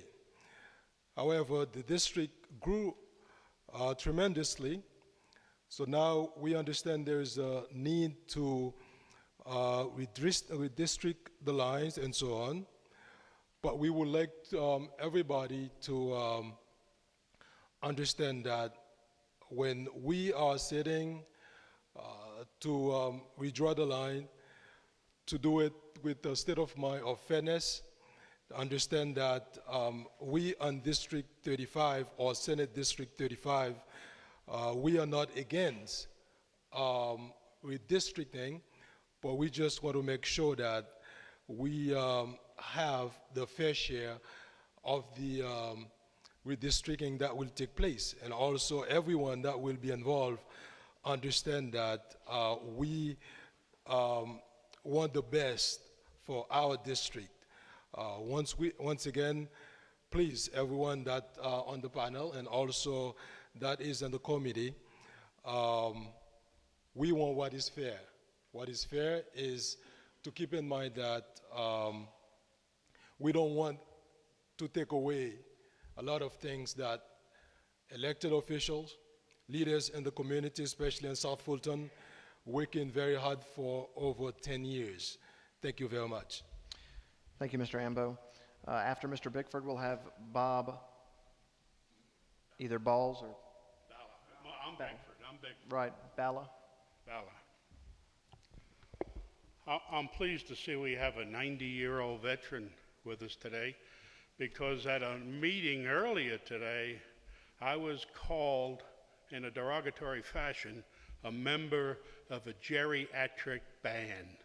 Speaker 7: However, the district grew tremendously, so now we understand there is a need to redistrict the lines and so on. But we would like everybody to understand that when we are sitting to redraw the line, to do it with a state of mind of fairness, understand that we on District 35 or Senate District 35, we are not against redistricting, but we just want to make sure that we have the fair share of the redistricting that will take place. And also everyone that will be involved understand that we want the best for our district. Once again, please, everyone that on the panel and also that is in the committee, we want what is fair. What is fair is to keep in mind that we don't want to take away a lot of things that elected officials, leaders in the community, especially in South Fulton, working very hard for over 10 years. Thank you very much.
Speaker 14: Thank you, Mr. Ambo. After Mr. Bickford, we'll have Bob, either Balls or...
Speaker 8: Balla. I'm Bickford.
Speaker 14: Right, Balla.
Speaker 8: I'm pleased to see we have a 90-year-old veteran with us today, because at a meeting earlier today, I was called in a derogatory fashion a member of a geriatric band,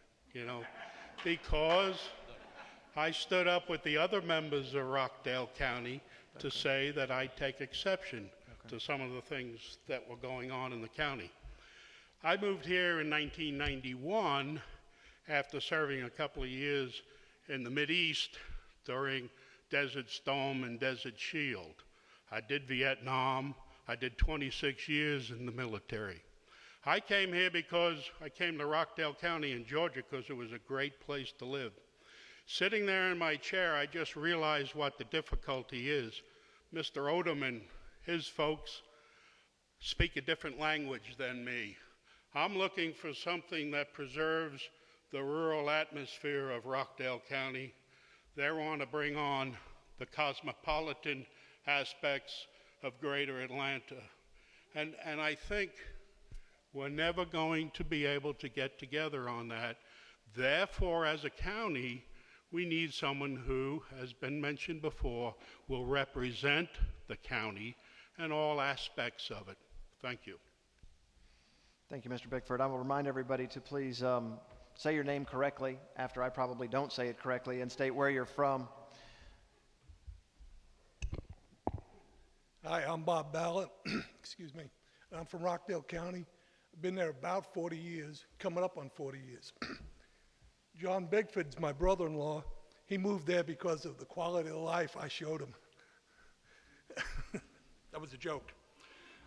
Speaker 8: because I stood up with the other members of Rockdale County to say that I take exception to some of the things that were going on in the county. I moved here in 1991 after serving a couple of years in the Mideast during Desert Storm and Desert Shield. I did Vietnam. I did 26 years in the military. I came here because I came to Rockdale County in Georgia because it was a great place to live. Sitting there in my chair, I just realized what the difficulty is. Mr. Odom and his folks speak a different language than me. I'm looking for something that preserves the rural atmosphere of Rockdale County. They want to bring on the cosmopolitan aspects of greater Atlanta. And I think we're never going to be able to get together on that. Therefore, as a county, we need someone who, has been mentioned before, will represent the county and all aspects of it. Thank you.
Speaker 14: Thank you, Mr. Bickford. I will remind everybody to please say your name correctly after I probably don't say it correctly, and state where you're from.
Speaker 9: Hi, I'm Bob Ballard. Excuse me. I'm from Rockdale County. I've been there about 40 years, coming up on 40 years. John Bickford's my brother-in-law. He moved there because of the quality of life I showed him. That was a joke.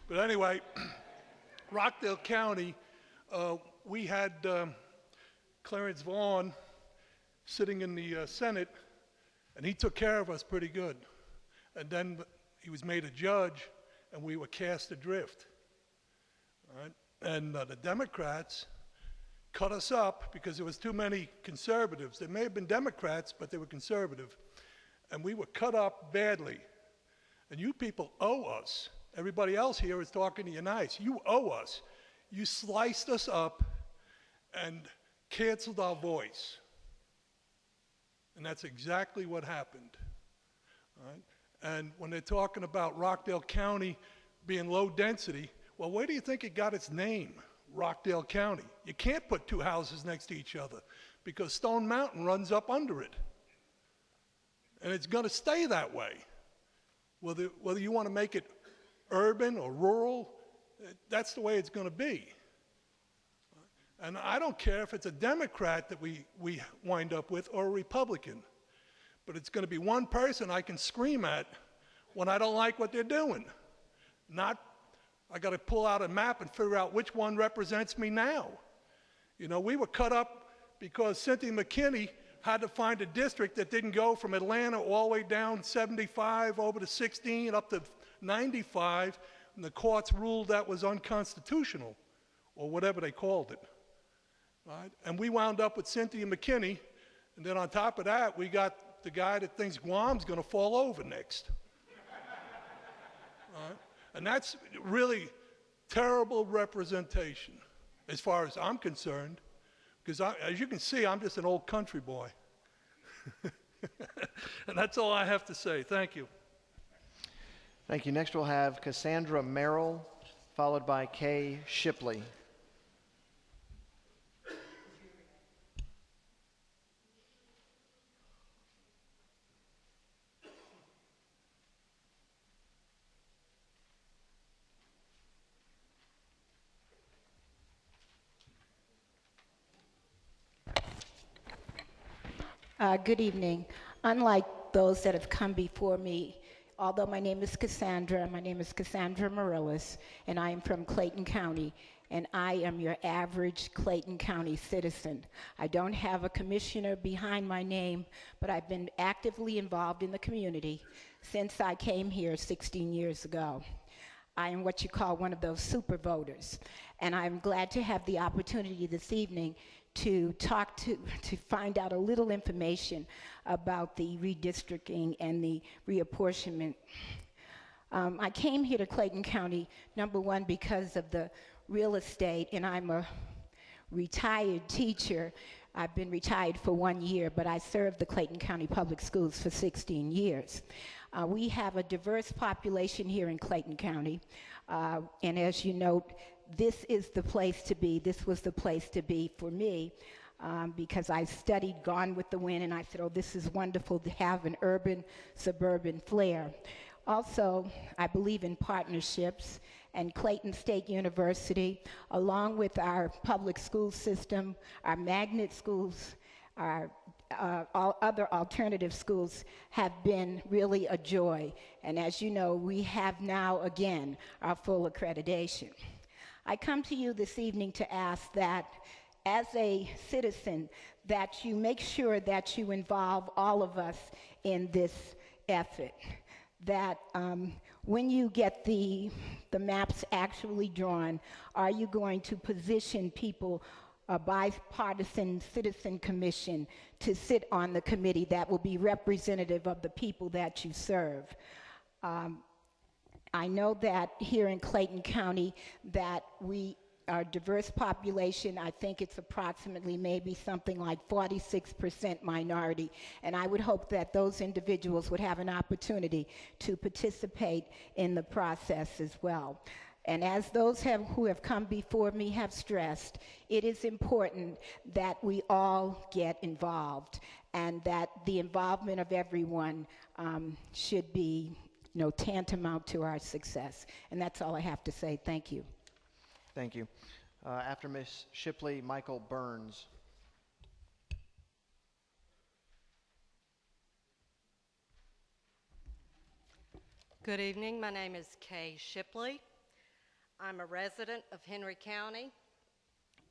Speaker 9: But anyway, Rockdale County, we had Clarence Vaughn sitting in the Senate, and he took care of us pretty good. And then he was made a judge, and we were cast adrift. All right? And the Democrats cut us up because there was too many conservatives. They may have been Democrats, but they were conservative. And we were cut up badly. And you people owe us. Everybody else here is talking to you nice. You owe us. You sliced us up and canceled our voice. And that's exactly what happened. All right? And when they're talking about Rockdale County being low density, well, where do you think it got its name, Rockdale County? You can't put two houses next to each other because Stone Mountain runs up under it. And it's going to stay that way. Whether you want to make it urban or rural, that's the way it's going to be. And I don't care if it's a Democrat that we wind up with or a Republican. But it's going to be one person I can scream at when I don't like what they're doing. Not, I got to pull out a map and figure out which one represents me now. You know, we were cut up because Cynthia McKinney had to find a district that didn't go from Atlanta all the way down 75 over to 16 up to 95, and the courts ruled that was unconstitutional, or whatever they called it. Right? And we wound up with Cynthia McKinney, and then on top of that, we got the guy that thinks Guam's going to fall over next. Right? And that's really terrible representation as far as I'm concerned, because as you can see, I'm just an old country boy. And that's all I have to say. Thank you.
Speaker 14: Thank you. Next we'll have Cassandra Merrill, followed by Kay Shipley.
Speaker 10: Good evening. Unlike those that have come before me, although my name is Cassandra Morellis, and I am from Clayton County, and I am your average Clayton County citizen. I don't have a commissioner behind my name, but I've been actively involved in the community since I came here 16 years ago. I am what you call one of those super voters, and I'm glad to have the opportunity this evening to find out a little information about the redistricting and the reapportionment. I came here to Clayton County, number one, because of the real estate, and I'm a retired teacher. I've been retired for 1 year, but I served the Clayton County Public Schools for 16 years. We have a diverse population here in Clayton County, and as you note, this is the place to be. This was the place to be for me because I studied Gone with the Wind, and I said, oh, this is wonderful to have an urban-suburban flair. Also, I believe in partnerships, and Clayton State University, along with our public school system, our magnet schools, our all other alternative schools have been really a joy. And as you know, we have now, again, our full accreditation. I come to you this evening to ask that, as a citizen, that you make sure that you involve all of us in this effort. That when you get the maps actually drawn, are you going to position people a bipartisan citizen commission to sit on the committee that will be representative of the people that you serve. I know that here in Clayton County that we are a diverse population. I think it's approximately maybe something like 46% minority, and I would hope that those individuals would have an opportunity to participate in the process as well. And as those who have come before me have stressed, it is important that we all get involved and that the involvement of everyone should be tantamount to our success. And that's all I have to say. Thank you.
Speaker 14: Thank you. After Ms. Shipley, Michael Burns.
Speaker 6: Good evening. My name is Kay Shipley. I'm a resident of Henry County.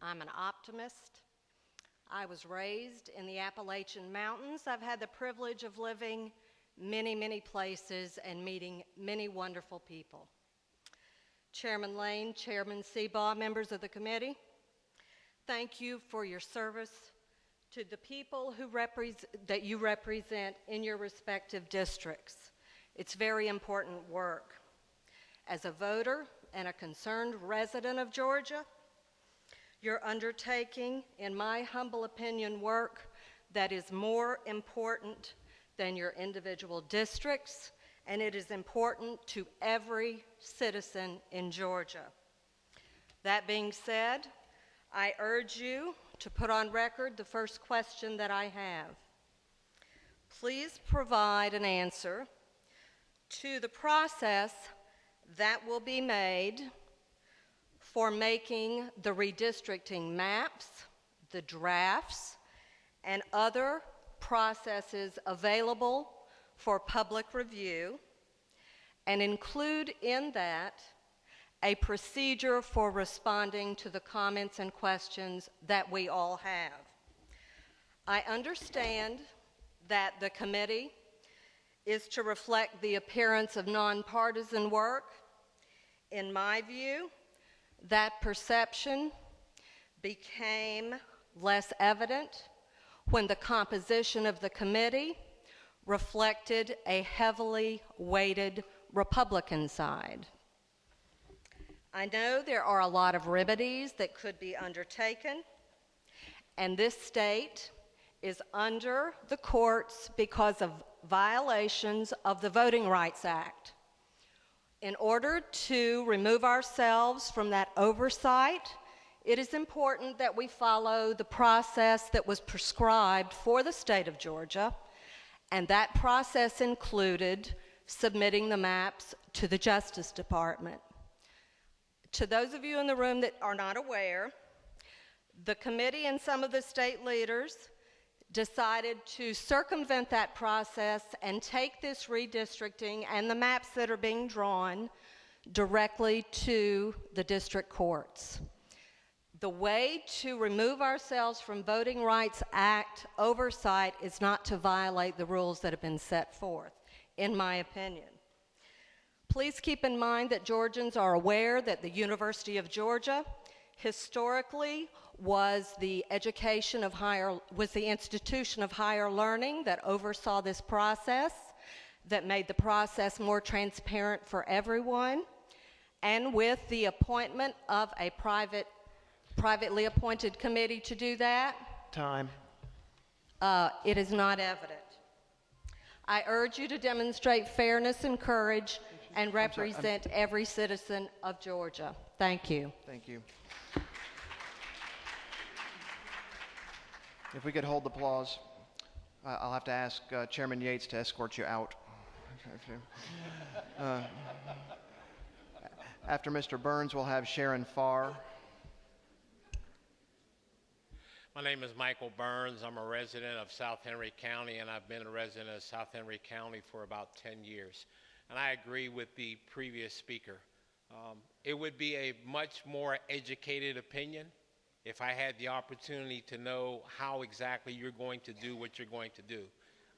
Speaker 6: I'm an optimist. I was raised in the Appalachian Mountains. I've had the privilege of living many, many places and meeting many wonderful people. Chairman Lane, Chairman Seabaugh, members of the committee, thank you for your service to the people that you represent in your respective districts. It's very important work. As a voter and a concerned resident of Georgia, you're undertaking, in my humble opinion, work that is more important than your individual districts, and it is important to every citizen in Georgia. That being said, I urge you to put on record the first question that I have. Please provide an answer to the process that will be made for making the redistricting maps, the drafts, and other processes available for public review, and include in that a procedure for responding to the comments and questions that we all have. I understand that the committee is to reflect the appearance of nonpartisan work. In my view, that perception became less evident when the composition of the committee reflected a heavily weighted Republican side. I know there are a lot of remedies that could be undertaken, and this state is under the courts because of violations of the Voting Rights Act. In order to remove ourselves from that oversight, it is important that we follow the process that was prescribed for the state of Georgia, and that process included submitting the maps to the Justice Department. To those of you in the room that are not aware, the committee and some of the state leaders decided to circumvent that process and take this redistricting and the maps that are being drawn directly to the district courts. The way to remove ourselves from Voting Rights Act oversight is not to violate the rules that have been set forth, in my opinion. Please keep in mind that Georgians are aware that the University of Georgia historically was the institution of higher learning that oversaw this process, that made the process more transparent for everyone, and with the appointment of a privately appointed committee to do that,
Speaker 14: Time.
Speaker 6: it is not evident. I urge you to demonstrate fairness and courage and represent every citizen of Georgia. Thank you.
Speaker 14: Thank you. If we could hold the applause, I'll have to ask Chairman Yates to escort you out. After Mr. Burns, we'll have Sharon Farr.
Speaker 11: My name is Michael Burns. I'm a resident of South Henry County, and I've been a resident of South Henry County for about 10 years. And I agree with the previous speaker. It would be a much more educated opinion if I had the opportunity to know how exactly you're going to do what you're going to do.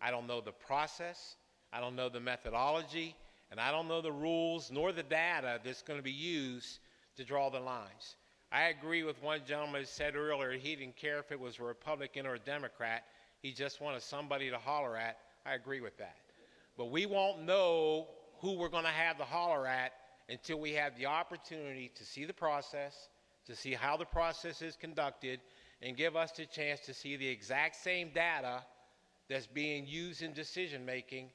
Speaker 11: I don't know the process, I don't know the methodology, and I don't know the rules nor the data that's going to be used to draw the lines. I agree with one gentleman who said earlier he didn't care if it was a Republican or a Democrat. He just wanted somebody to holler at. I agree with that. But we won't know who we're going to have to holler at until we have the opportunity to see the process, to see how the process is conducted, and give us the chance to see the exact same data that's being used in decision making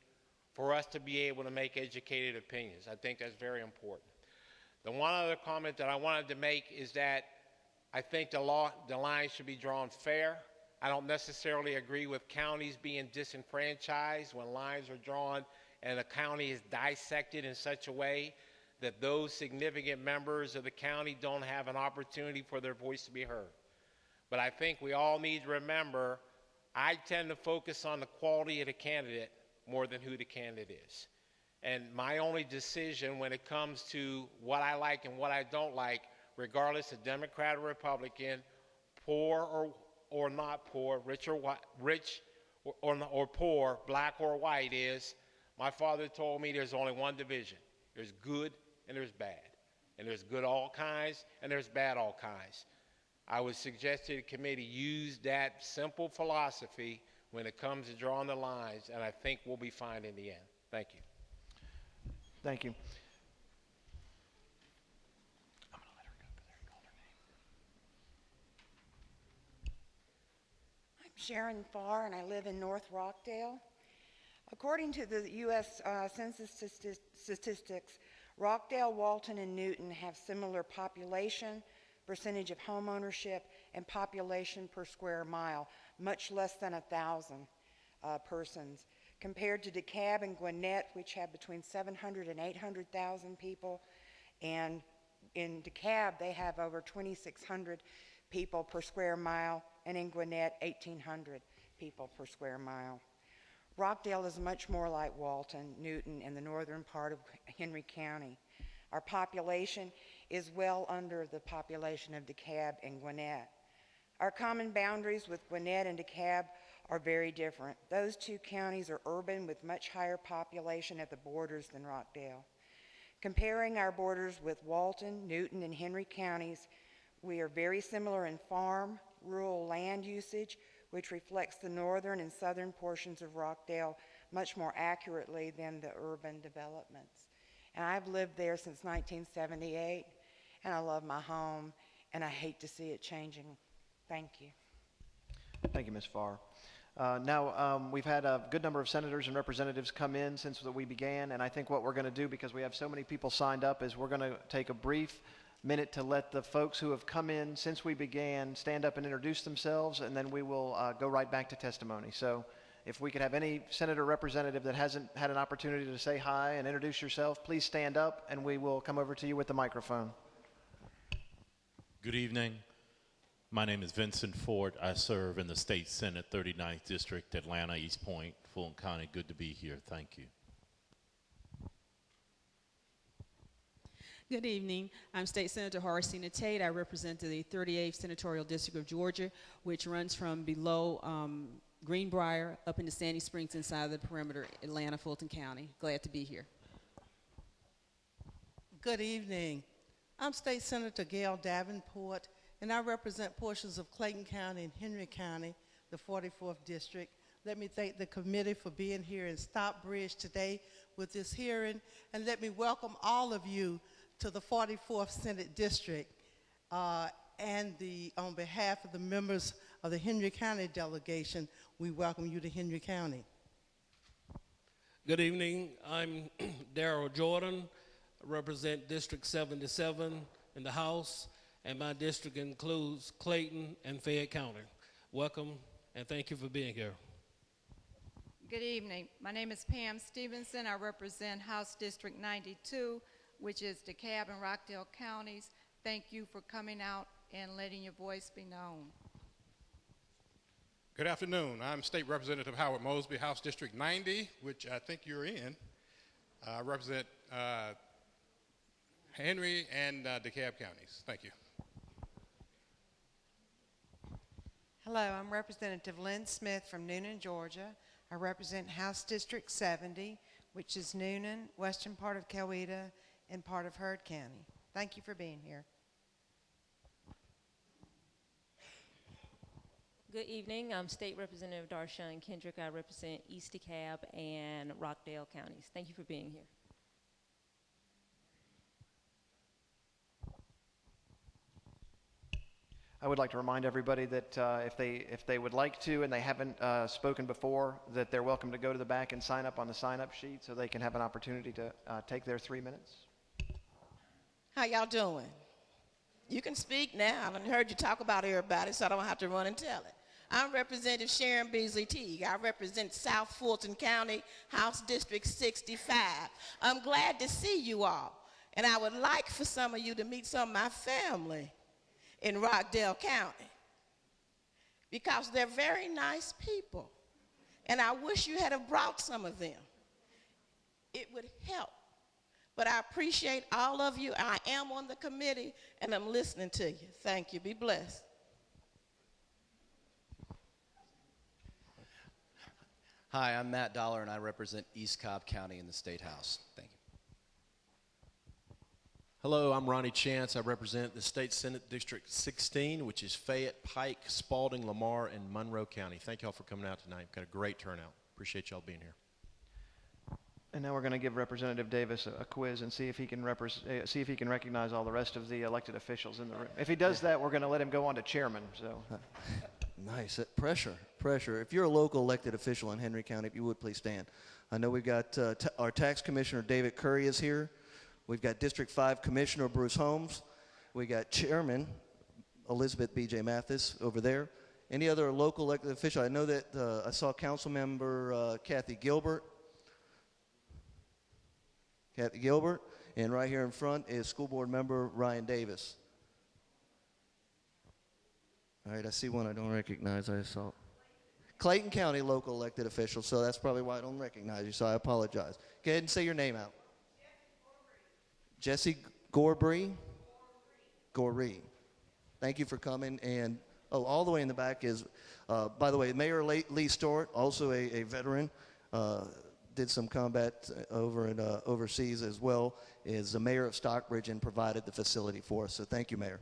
Speaker 11: for us to be able to make educated opinions. I think that's very important. The one other comment that I wanted to make is that I think the line should be drawn fair. I don't necessarily agree with counties being disenfranchised when lines are drawn and a county is dissected in such a way that those significant members of the county don't have an opportunity for their voice to be heard. But I think we all need to remember, I tend to focus on the quality of the candidate more than who the candidate is. And my only decision when it comes to what I like and what I don't like, regardless of Democrat or Republican, poor or not poor, rich or poor, black or white, is my father told me there's only one division. There's good and there's bad. And there's good all kinds and there's bad all kinds. I would suggest to the committee use that simple philosophy when it comes to drawing the lines, and I think we'll be fine in the end. Thank you.
Speaker 14: Thank you.
Speaker 12: I'm Sharon Farr, and I live in North Rockdale. According to the U.S. Census statistics, Rockdale, Walton, and Newton have similar population, percentage of home ownership, and population per square mile, much less than 1,000 persons, compared to DeKalb and Gwinnett, which have between 700 and 800,000 people. And in DeKalb, they have over 2,600 people per square mile, and in Gwinnett, 1,800 people per square mile. Rockdale is much more like Walton, Newton, and the northern part of Henry County. Our population is well under the population of DeKalb and Gwinnett. Our common boundaries with Gwinnett and DeKalb are very different. Those two counties are urban with much higher population at the borders than Rockdale. Comparing our borders with Walton, Newton, and Henry counties, we are very similar in farm, rural land usage, which reflects the northern and southern portions of Rockdale much more accurately than the urban developments. And I've lived there since 1978, and I love my home, and I hate to see it changing. Thank you.
Speaker 14: Thank you, Ms. Farr. Now, we've had a good number of senators and representatives come in since we began, and I think what we're going to do, because we have so many people signed up, is we're going to take a brief minute to let the folks who have come in since we began stand up and introduce themselves, and then we will go right back to testimony. So if we could have any senator representative that hasn't had an opportunity to say hi and introduce yourself, please stand up, and we will come over to you with the microphone.
Speaker 13: Good evening. My name is Vincent Ford. I serve in the State Senate, 39th District, Atlanta, East Point, Fulton County. Good to be here. Thank you.
Speaker 23: Good evening. I'm State Senator Horaceena Tate. I represent the 38th Senatorial District of Georgia, which runs from below Greenbrier up into Sandy Springs inside the perimeter, Atlanta, Fulton County. Glad to be here.
Speaker 24: Good evening. I'm State Senator Gail Davenport, and I represent portions of Clayton County and Henry County, the 44th District. Let me thank the committee for being here in Stockbridge today with this hearing, and let me welcome all of you to the 44th Senate District, and on behalf of the members of the Henry County delegation, we welcome you to Henry County.
Speaker 25: Good evening. I'm Darrell Jordan. I represent District 77 in the House, and my district includes Clayton and Fayette County. Welcome, and thank you for being here.
Speaker 26: Good evening. My name is Pam Stevenson. I represent House District 92, which is DeKalb and Rockdale counties. Thank you for coming out and letting your voice be known.
Speaker 27: Good afternoon. I'm State Representative Howard Mosby, House District 90, which I think you're in. I represent Henry and DeKalb counties. Thank you.
Speaker 28: Hello, I'm Representative Lynn Smith from Noonan, Georgia. I represent House District 70, which is Noonan, western part of Coweta, and part of Heard County. Thank you for being here.
Speaker 1: Good evening. I'm State Representative Darshan Kendrick. I represent East DeKalb and Rockdale counties. Thank you for being here.
Speaker 14: I would like to remind everybody that if they would like to and they haven't spoken before, that they're welcome to go to the back and sign up on the sign-up sheet so they can have an opportunity to take their 3 minutes.
Speaker 15: How y'all doing? You can speak now. I've heard you talk about everybody, so I don't have to run and tell it. I'm Representative Sharon Beasley Teague. I represent South Fulton County, House District 65. I'm glad to see you all, and I would like for some of you to meet some of my family in Rockdale County, because they're very nice people, and I wish you had have brought some of them. It would help. But I appreciate all of you. I am on the committee, and I'm listening to you. Thank you. Be blessed.
Speaker 16: Hi, I'm Matt Dollar, and I represent East Cobb County in the State House. Thank you.
Speaker 17: Hello, I'm Ronnie Chance. I represent the State Senate District 16, which is Fayette, Pike, Spalding, Lamar, and Monroe County. Thank you all for coming out tonight. We've got a great turnout. Appreciate y'all being here.
Speaker 14: And now we're going to give Representative Davis a quiz and see if he can recognize all the rest of the elected officials in the room. If he does that, we're going to let him go on to chairman. So.
Speaker 18: Nice. Pressure. If you're a local elected official in Henry County, if you would please stand. I know we've got our tax commissioner, David Curry, is here. We've got District 5 Commissioner Bruce Holmes. We got Chairman Elizabeth B.J. Mathis over there. Any other local elected official? I know that I saw Council Member Kathy Gilbert. And right here in front is School Board Member Ryan Davis. All right, I see one I don't recognize. I saw Clayton County local elected official, so that's probably why I don't recognize you, so I apologize. Go ahead and say your name out. Jesse Gorbree. Thank you for coming. And all the way in the back is, by the way, Mayor Lee Stewart, also a veteran, did some combat over in overseas as well, is the mayor of Stockbridge and provided the facility for us. So thank you, Mayor.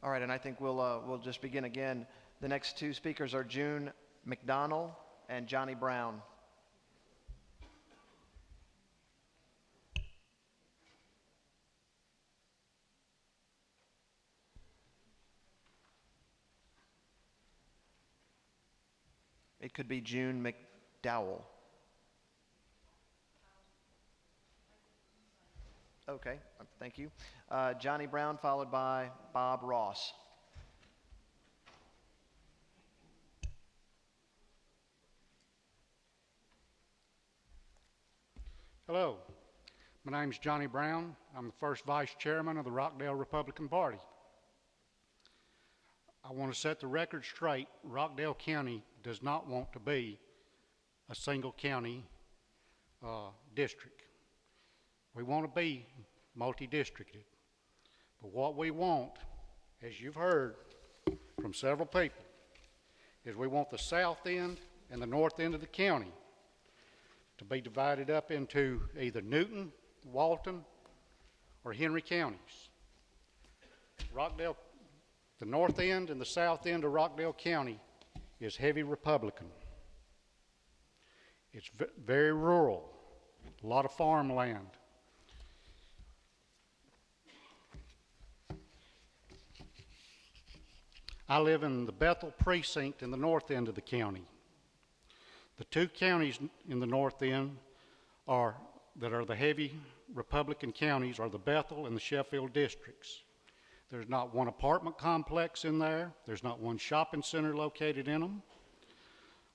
Speaker 14: All right, and I think we'll just begin again. The next two speakers are June McDonnell and Johnny Brown. It could be June McDowell. Okay, thank you. Johnny Brown, followed by Bob Ross.
Speaker 19: Hello, my name's Johnny Brown. I'm the first vice chairman of the Rockdale Republican Party. I want to set the record straight. Rockdale County does not want to be a single county district. We want to be multi-districted. But what we want, as you've heard from several people, is we want the south end and the north end of the county to be divided up into either Newton, Walton, or Henry counties. Rockdale, the north end and the south end of Rockdale County is heavy Republican. It's very rural, a lot of farmland. I live in the Bethel precinct in the north end of the county. The two counties in the north end that are the heavy Republican counties are the Bethel and the Sheffield districts. There's not one apartment complex in there. There's not one shopping center located in them.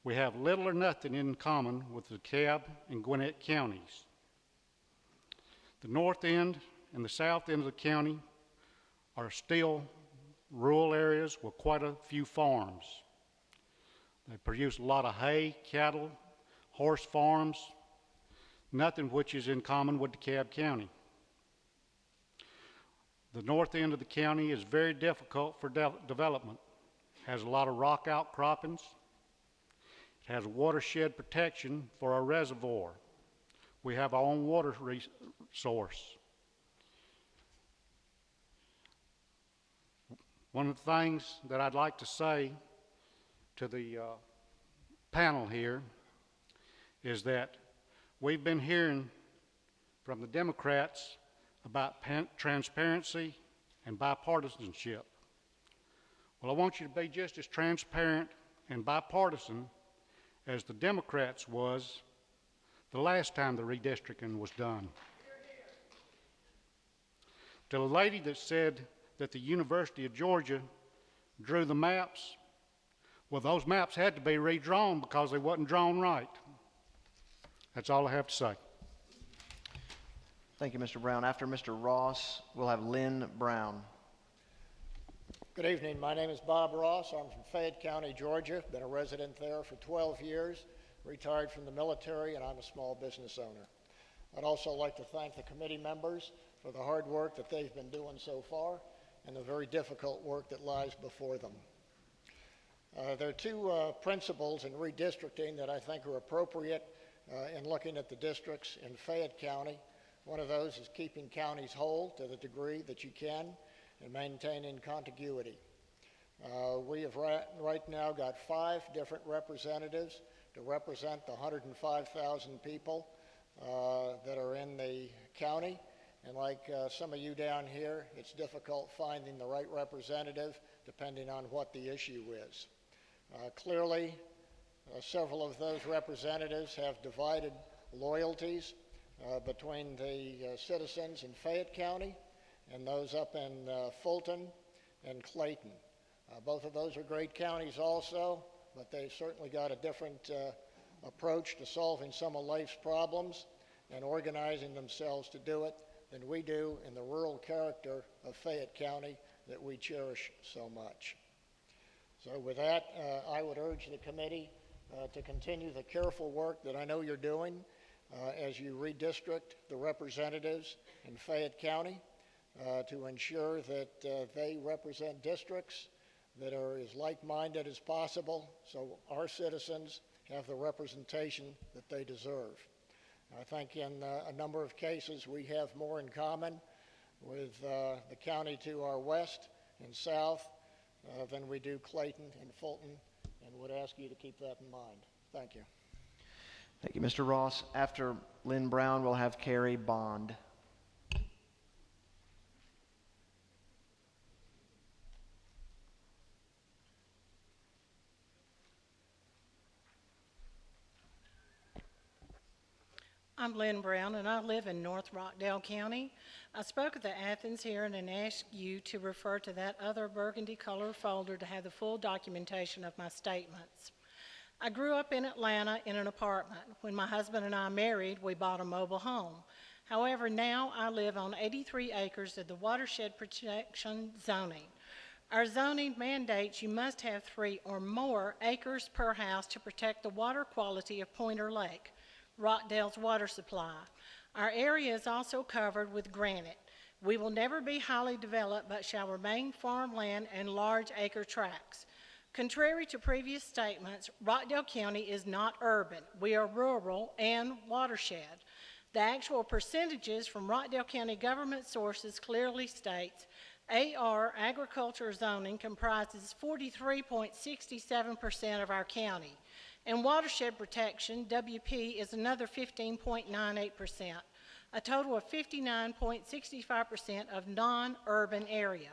Speaker 19: We have little or nothing in common with the DeKalb and Gwinnett counties. The north end and the south end of the county are still rural areas with quite a few farms. They produce a lot of hay, cattle, horse farms, nothing which is in common with DeKalb County. The north end of the county is very difficult for development. It has a lot of rock outcroppings. It has watershed protection for our reservoir. We have our own water source. One of the things that I'd like to say to the panel here is that we've been hearing from the Democrats about transparency and bipartisanship. Well, I want you to be just as transparent and bipartisan as the Democrats was the last time the redistricting was done. To the lady that said that the University of Georgia drew the maps, well, those maps had to be redrawn because they wasn't drawn right. That's all I have to say.
Speaker 14: Thank you, Mr. Brown. After Mr. Ross, we'll have Lynn Brown.
Speaker 2: Good evening. My name is Bob Ross. I'm from Fayette County, Georgia. Been a resident there for 12 years, retired from the military, and I'm a small business owner. I'd also like to thank the committee members for the hard work that they've been doing so far and the very difficult work that lies before them. There are two principles in redistricting that I think are appropriate in looking at the districts in Fayette County. One of those is keeping counties whole to the degree that you can and maintaining contiguity. We have right now got 5 different representatives to represent the 105,000 people that are in the county. And like some of you down here, it's difficult finding the right representative depending on what the issue is. Clearly, several of those representatives have divided loyalties between the citizens in Fayette County and those up in Fulton and Clayton. Both of those are great counties also, but they've certainly got a different approach to solving some of life's problems and organizing themselves to do it than we do in the rural character of Fayette County that we cherish so much. So with that, I would urge the committee to continue the careful work that I know you're doing as you redistrict the representatives in Fayette County to ensure that they represent districts that are as like-minded as possible so our citizens have the representation that they deserve. I think in a number of cases we have more in common with the county to our west and south than we do Clayton and Fulton, and would ask you to keep that in mind. Thank you.
Speaker 14: Thank you, Mr. Ross. After Lynn Brown, we'll have Carrie Bond.
Speaker 3: I'm Lynn Brown, and I live in North Rockdale County. I spoke at the Athens hearing and asked you to refer to that other burgundy color folder to have the full documentation of my statements. I grew up in Atlanta in an apartment. When my husband and I married, we bought a mobile home. However, now I live on 83 acres of the watershed protection zoning. Our zoning mandates you must have 3 or more acres per house to protect the water quality of Pointer Lake, Rockdale's water supply. Our area is also covered with granite. We will never be highly developed, but shall remain farmland and large acre tracts. Contrary to previous statements, Rockdale County is not urban. We are rural and watershed. The actual percentages from Rockdale County government sources clearly states AR agriculture zoning comprises 43.67% of our county. And watershed protection, WP, is another 15.98%, a total of 59.65% of non-urban area.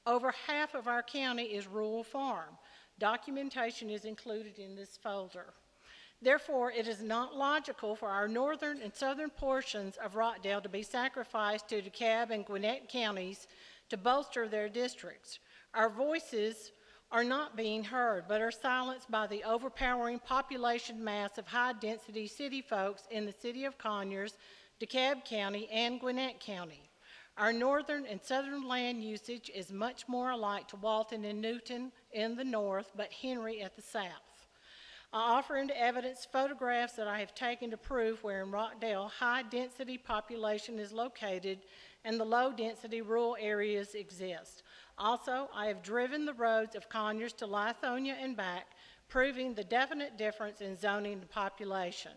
Speaker 3: Over half of our county is rural farm. Documentation is included in this folder. Therefore, it is not logical for our northern and southern portions of Rockdale to be sacrificed to DeKalb and Gwinnett counties to bolster their districts. Our voices are not being heard, but are silenced by the overpowering population mass of high-density city folks in the city of Conyers, DeKalb County, and Gwinnett County. Our northern and southern land usage is much more alike to Walton and Newton in the north, but Henry at the south. I offer into evidence photographs that I have taken to prove where in Rockdale high-density population is located and the low-density rural areas exist. Also, I have driven the roads of Conyers to Lithonia and back, proving the definite difference in zoning and population.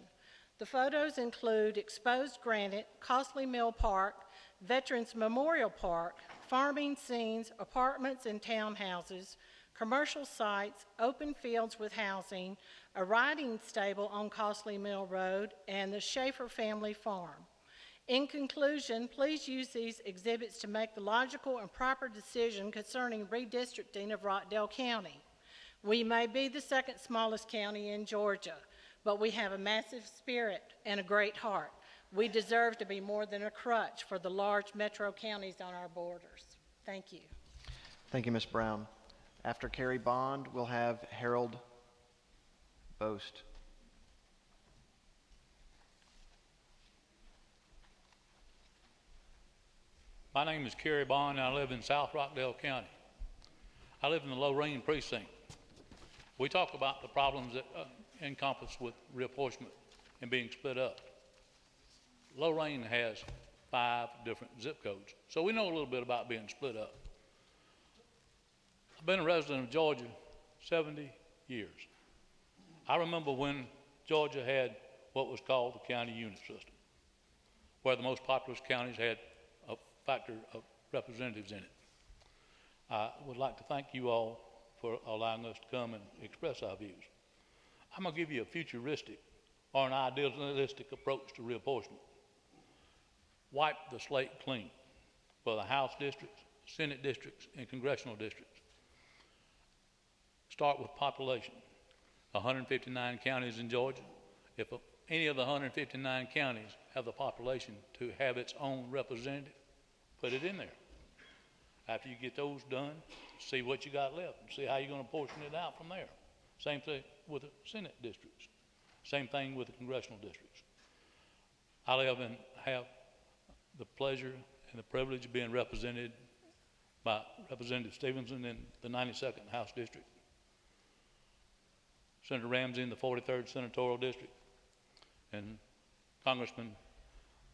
Speaker 3: The photos include exposed granite, costly mill park, Veterans Memorial Park, farming scenes, apartments and townhouses, commercial sites, open fields with housing, a riding stable on Costly Mill Road, and the Schaefer family farm. In conclusion, please use these exhibits to make the logical and proper decision concerning redistricting of Rockdale County. We may be the second smallest county in Georgia, but we have a massive spirit and a great heart. We deserve to be more than a crutch for the large metro counties on our borders. Thank you.
Speaker 14: Thank you, Ms. Brown. After Carrie Bond, we'll have Harold Boast.
Speaker 4: My name is Kerry Bond, and I live in South Rockdale County. I live in the Lorraine precinct. We talk about the problems that encompass with reapportionment and being split up. Lorraine has 5 different zip codes, so we know a little bit about being split up. I've been a resident of Georgia 70 years. I remember when Georgia had what was called the county unit system, where the most populous counties had a factor of representatives in it. I would like to thank you all for allowing us to come and express our views. I'm going to give you a futuristic or an idealistic approach to reapportionment. Wipe the slate clean for the House districts, Senate districts, and congressional districts. Start with population. 159 counties in Georgia. If any of the 159 counties have the population to have its own representative, put it in there. After you get those done, see what you got left and see how you're going to portion it out from there. Same thing with the Senate districts. Same thing with the congressional districts. I live and have the pleasure and the privilege of being represented by Representative Stevenson in the 92nd House District, Senator Ramsey in the 43rd Senatorial District, and Congressman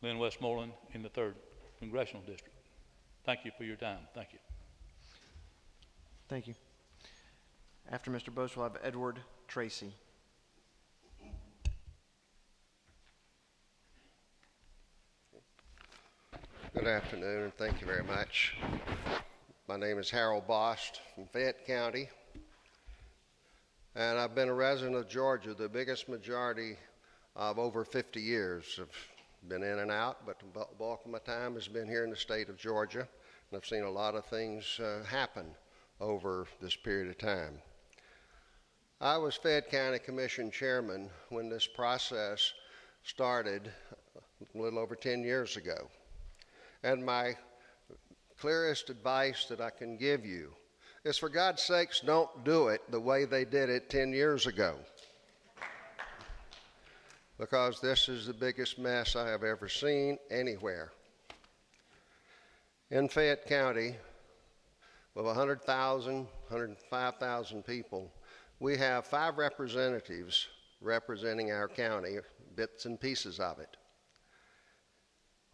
Speaker 4: Lynn Westmoreland in the 3rd Congressional District. Thank you for your time. Thank you.
Speaker 14: Thank you. After Mr. Bose, we'll have Edward Tracy.
Speaker 5: Good afternoon, and thank you very much. My name is Harold Bost from Fayette County, and I've been a resident of Georgia the biggest majority of over 50 years. I've been in and out, but the bulk of my time has been here in the state of Georgia, and I've seen a lot of things happen over this period of time. I was Fayette County Commission Chairman when this process started a little over 10 years ago. And my clearest advice that I can give you is, for God's sakes, don't do it the way they did it 10 years ago. Because this is the biggest mess I have ever seen anywhere. In Fayette County, with 100,000, 105,000 people, we have 5 representatives representing our county, bits and pieces of it.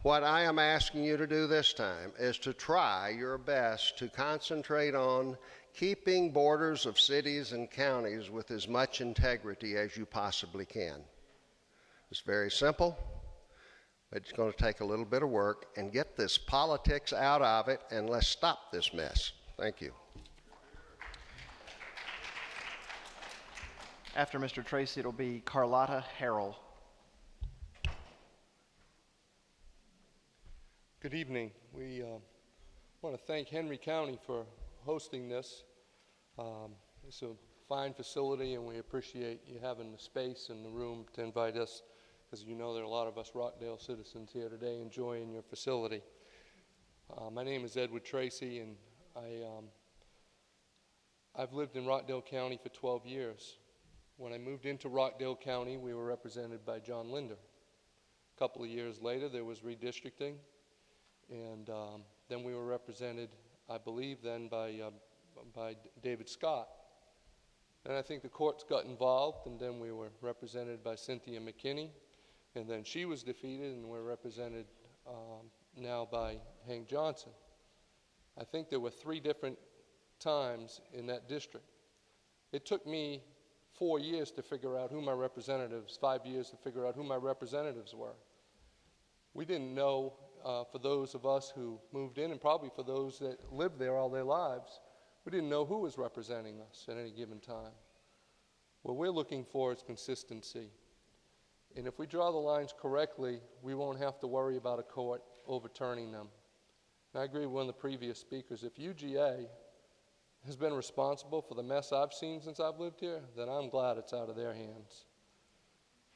Speaker 5: What I am asking you to do this time is to try your best to concentrate on keeping borders of cities and counties with as much integrity as you possibly can. It's very simple. It's going to take a little bit of work, and get this politics out of it, and let's stop this mess. Thank you.
Speaker 14: After Mr. Tracy, it'll be Carlotta Harrell.
Speaker 7: Good evening. We want to thank Henry County for hosting this. It's a fine facility, and we appreciate you having the space and the room to invite us, because you know there are a lot of us Rockdale citizens here today enjoying your facility. My name is Edward Tracy, and I've lived in Rockdale County for 12 years. When I moved into Rockdale County, we were represented by John Linder. A couple of years later, there was redistricting. And then we were represented, I believe, then by David Scott. And I think the courts got involved, and then we were represented by Cynthia McKinney. And then she was defeated, and we're represented now by Hank Johnson. I think there were 3 different times in that district. It took me 4 years to figure out who my representatives, 5 years to figure out who my representatives were. We didn't know, for those of us who moved in, and probably for those that lived there all their lives, we didn't know who was representing us at any given time. What we're looking for is consistency. And if we draw the lines correctly, we won't have to worry about a court overturning them. And I agree with one of the previous speakers. If UGA has been responsible for the mess I've seen since I've lived here, then I'm glad it's out of their hands.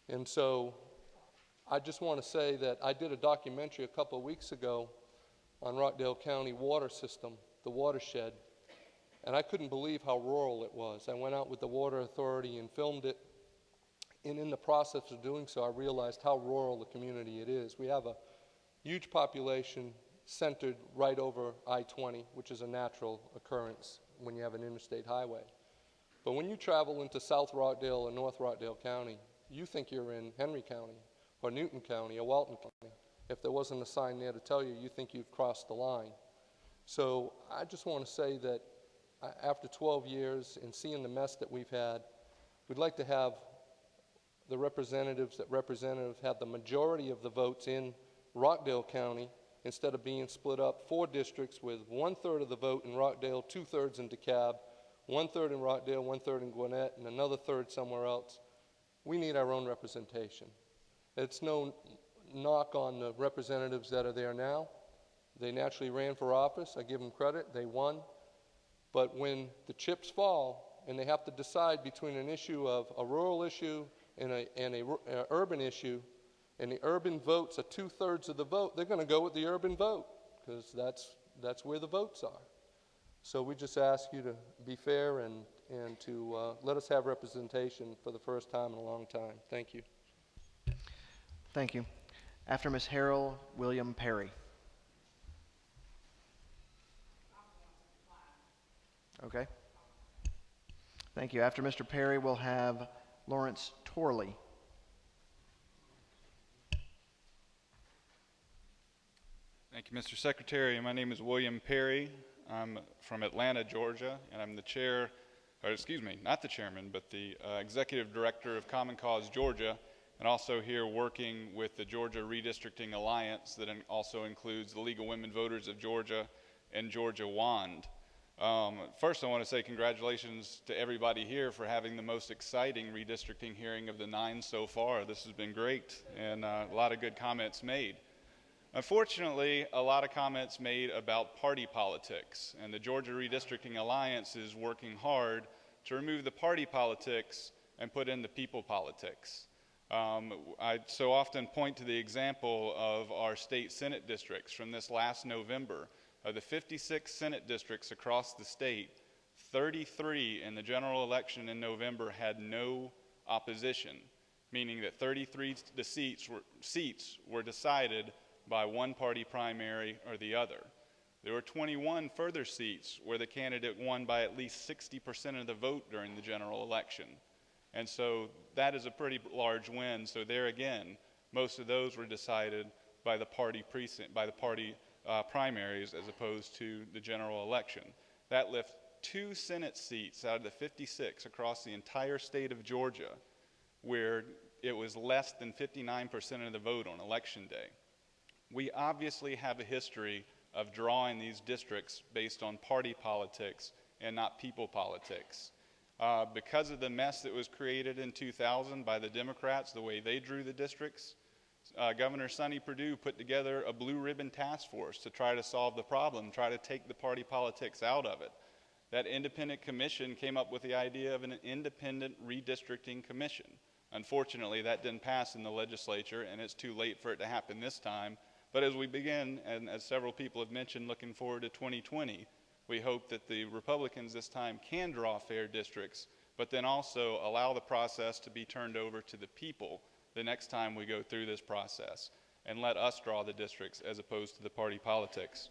Speaker 7: And so I just want to say that I did a documentary a couple of weeks ago on Rockdale County water system, the watershed, and I couldn't believe how rural it was. I went out with the Water Authority and filmed it, and in the process of doing so, I realized how rural the community it is. We have a huge population centered right over I-20, which is a natural occurrence when you have an interstate highway. But when you travel into South Rockdale or North Rockdale County, you think you're in Henry County or Newton County or Walton County. If there wasn't a sign there to tell you, you think you've crossed the line. So I just want to say that after 12 years and seeing the mess that we've had, we'd like to have the representatives that have the majority of the votes in Rockdale County instead of being split up 4 districts with 1/3 of the vote in Rockdale, 2/3 in DeKalb, 1/3 in Rockdale, 1/3 in Gwinnett, and another 1/3 somewhere else. We need our own representation. It's no knock on the representatives that are there now. They naturally ran for office. I give them credit. They won. But when the chips fall and they have to decide between an issue of a rural issue and an urban issue, and the urban votes are 2/3 of the vote, they're going to go with the urban vote because that's where the votes are. So we just ask you to be fair and to let us have representation for the first time in a long time. Thank you.
Speaker 14: Thank you. After Ms. Harrell, William Perry. Okay. Thank you. After Mr. Perry, we'll have Lawrence Torley.
Speaker 6: Thank you, Mr. Secretary. My name is William Perry. I'm from Atlanta, Georgia, and I'm the chair, or excuse me, not the chairman, but the executive director of Common Cause Georgia, and also here working with the Georgia Redistricting Alliance that also includes the League of Women Voters of Georgia and Georgia WAND. First, I want to say congratulations to everybody here for having the most exciting redistricting hearing of the 9 so far. This has been great, and a lot of good comments made. Unfortunately, a lot of comments made about party politics, and the Georgia Redistricting Alliance is working hard to remove the party politics and put in the people politics. I so often point to the example of our state Senate districts from this last November. Of the 56 Senate districts across the state, 33 in the general election in November had no opposition, meaning that 33 the seats were decided by one party primary or the other. There were 21 further seats where the candidate won by at least 60% of the vote during the general election. And so that is a pretty large win. So there again, most of those were decided by the party primaries as opposed to the general election. That left 2 Senate seats out of the 56 across the entire state of Georgia where it was less than 59% of the vote on election day. We obviously have a history of drawing these districts based on party politics and not people politics. Because of the mess that was created in 2000 by the Democrats, the way they drew the districts, Governor Sonny Perdue put together a blue ribbon task force to try to solve the problem, try to take the party politics out of it. That independent commission came up with the idea of an independent redistricting commission. Unfortunately, that didn't pass in the legislature, and it's too late for it to happen this time. But as we begin, and as several people have mentioned, looking forward to 2020, we hope that the Republicans this time can draw fair districts, but then also allow the process to be turned over to the people the next time we go through this process, and let us draw the districts as opposed to the party politics.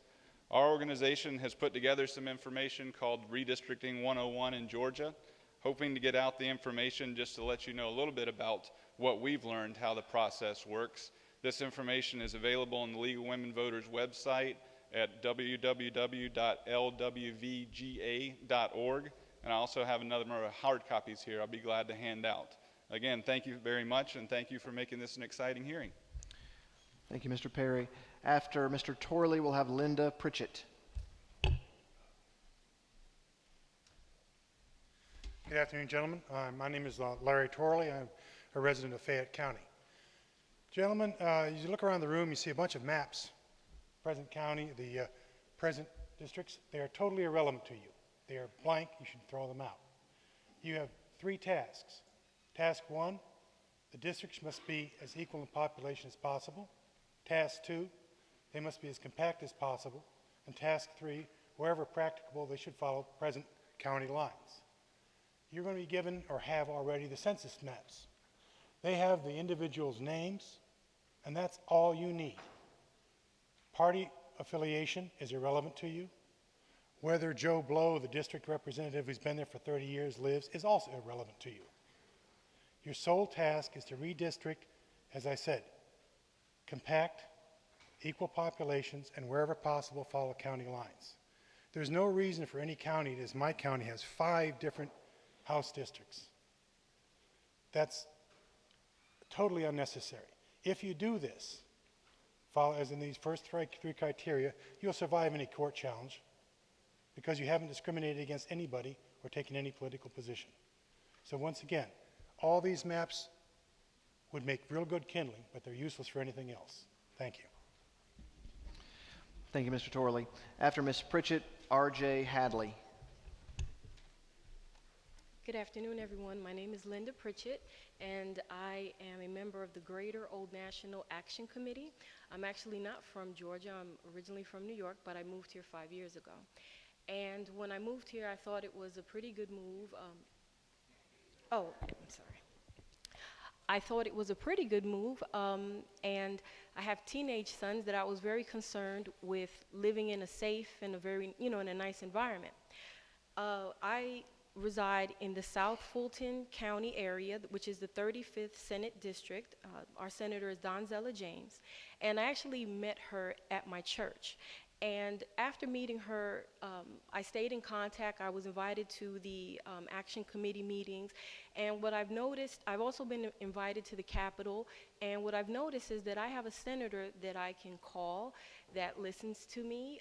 Speaker 6: Our organization has put together some information called Redistricting 101 in Georgia, hoping to get out the information just to let you know a little bit about what we've learned, how the process works. This information is available on the League of Women Voters website at www.lwvga.org. and I also have a number of hard copies here I'll be glad to hand out. Again, thank you very much, and thank you for making this an exciting hearing.
Speaker 14: Thank you, Mr. Perry. After Mr. Torley, we'll have Linda Pritchett.
Speaker 8: Good afternoon, gentlemen. My name is Larry Torley. I'm a resident of Fayette County. Gentlemen, as you look around the room, you see a bunch of maps. Present county, the present districts, they are totally irrelevant to you. They are blank. You should throw them out. You have 3 tasks. Task 1, the districts must be as equal in population as possible. Task 2, they must be as compact as possible. And task 3, wherever practicable, they should follow present county lines. You're going to be given, or have already, the census maps. They have the individuals' names, and that's all you need. Party affiliation is irrelevant to you. Whether Joe Blow, the district representative who's been there for 30 years, lives is also irrelevant to you. Your sole task is to redistrict, as I said, compact, equal populations, and wherever possible, follow county lines. There's no reason for any county, as my county has 5 different House districts. That's totally unnecessary. If you do this, follow as in these first 3 criteria, you'll survive any court challenge because you haven't discriminated against anybody or taken any political position. So once again, all these maps would make real good kindling, but they're useless for anything else. Thank you.
Speaker 14: Thank you, Mr. Torley. After Ms. Pritchett, R.J. Hadley.
Speaker 9: Good afternoon, everyone. My name is Linda Pritchett, and I am a member of the Greater Old National Action Committee. I'm actually not from Georgia. I'm originally from New York, but I moved here 5 years ago. And when I moved here, I thought it was a pretty good move. I'm sorry. I thought it was a pretty good move, and I have teenage sons that I was very concerned with living in a safe and a very, in a nice environment. I reside in the South Fulton County area, which is the 35th Senate District. Our senator is Donzella James, and I actually met her at my church. And after meeting her, I stayed in contact. I was invited to the Action Committee meetings. And what I've noticed, I've also been invited to the Capitol. And what I've noticed is that I have a senator that I can call that listens to me.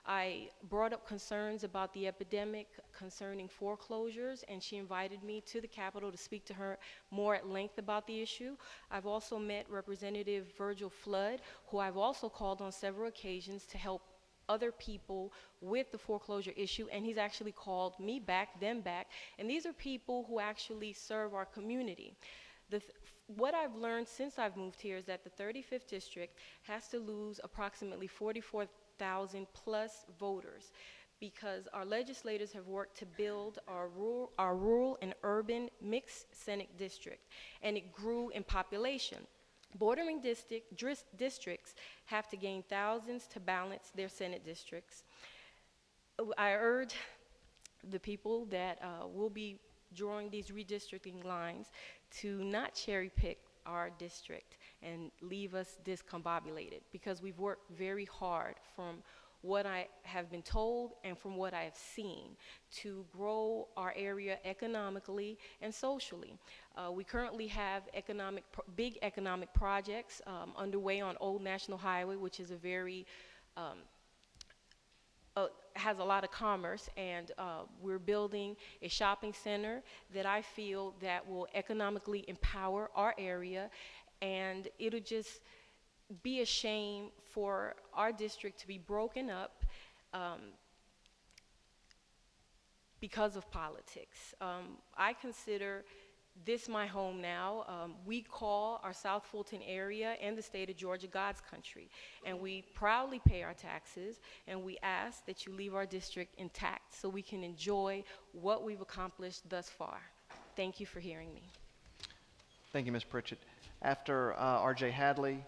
Speaker 9: I brought up concerns about the epidemic concerning foreclosures, and she invited me to the Capitol to speak to her more at length about the issue. I've also met Representative Virgil Flood, who I've also called on several occasions to help other people with the foreclosure issue, and he's actually called me back, them back, and these are people who actually serve our community. What I've learned since I've moved here is that the 35th district has to lose approximately 44,000 plus voters because our legislators have worked to build our rural and urban mixed Senate district, and it grew in population. Bordering districts have to gain thousands to balance their Senate districts. I urge the people that will be drawing these redistricting lines to not cherry pick our district and leave us discombobulated, because we've worked very hard from what I have been told and from what I have seen to grow our area economically and socially. We currently have big economic projects underway on Old National Highway, which is a very has a lot of commerce, and we're building a shopping center that I feel that will economically empower our area, and it'll just be a shame for our district to be broken up because of politics. I consider this my home now. We call our South Fulton area and the state of Georgia God's country, and we proudly pay our taxes, and we ask that you leave our district intact so we can enjoy what we've accomplished thus far. Thank you for hearing me.
Speaker 14: Thank you, Ms. Pritchett. After R.J. Hadley,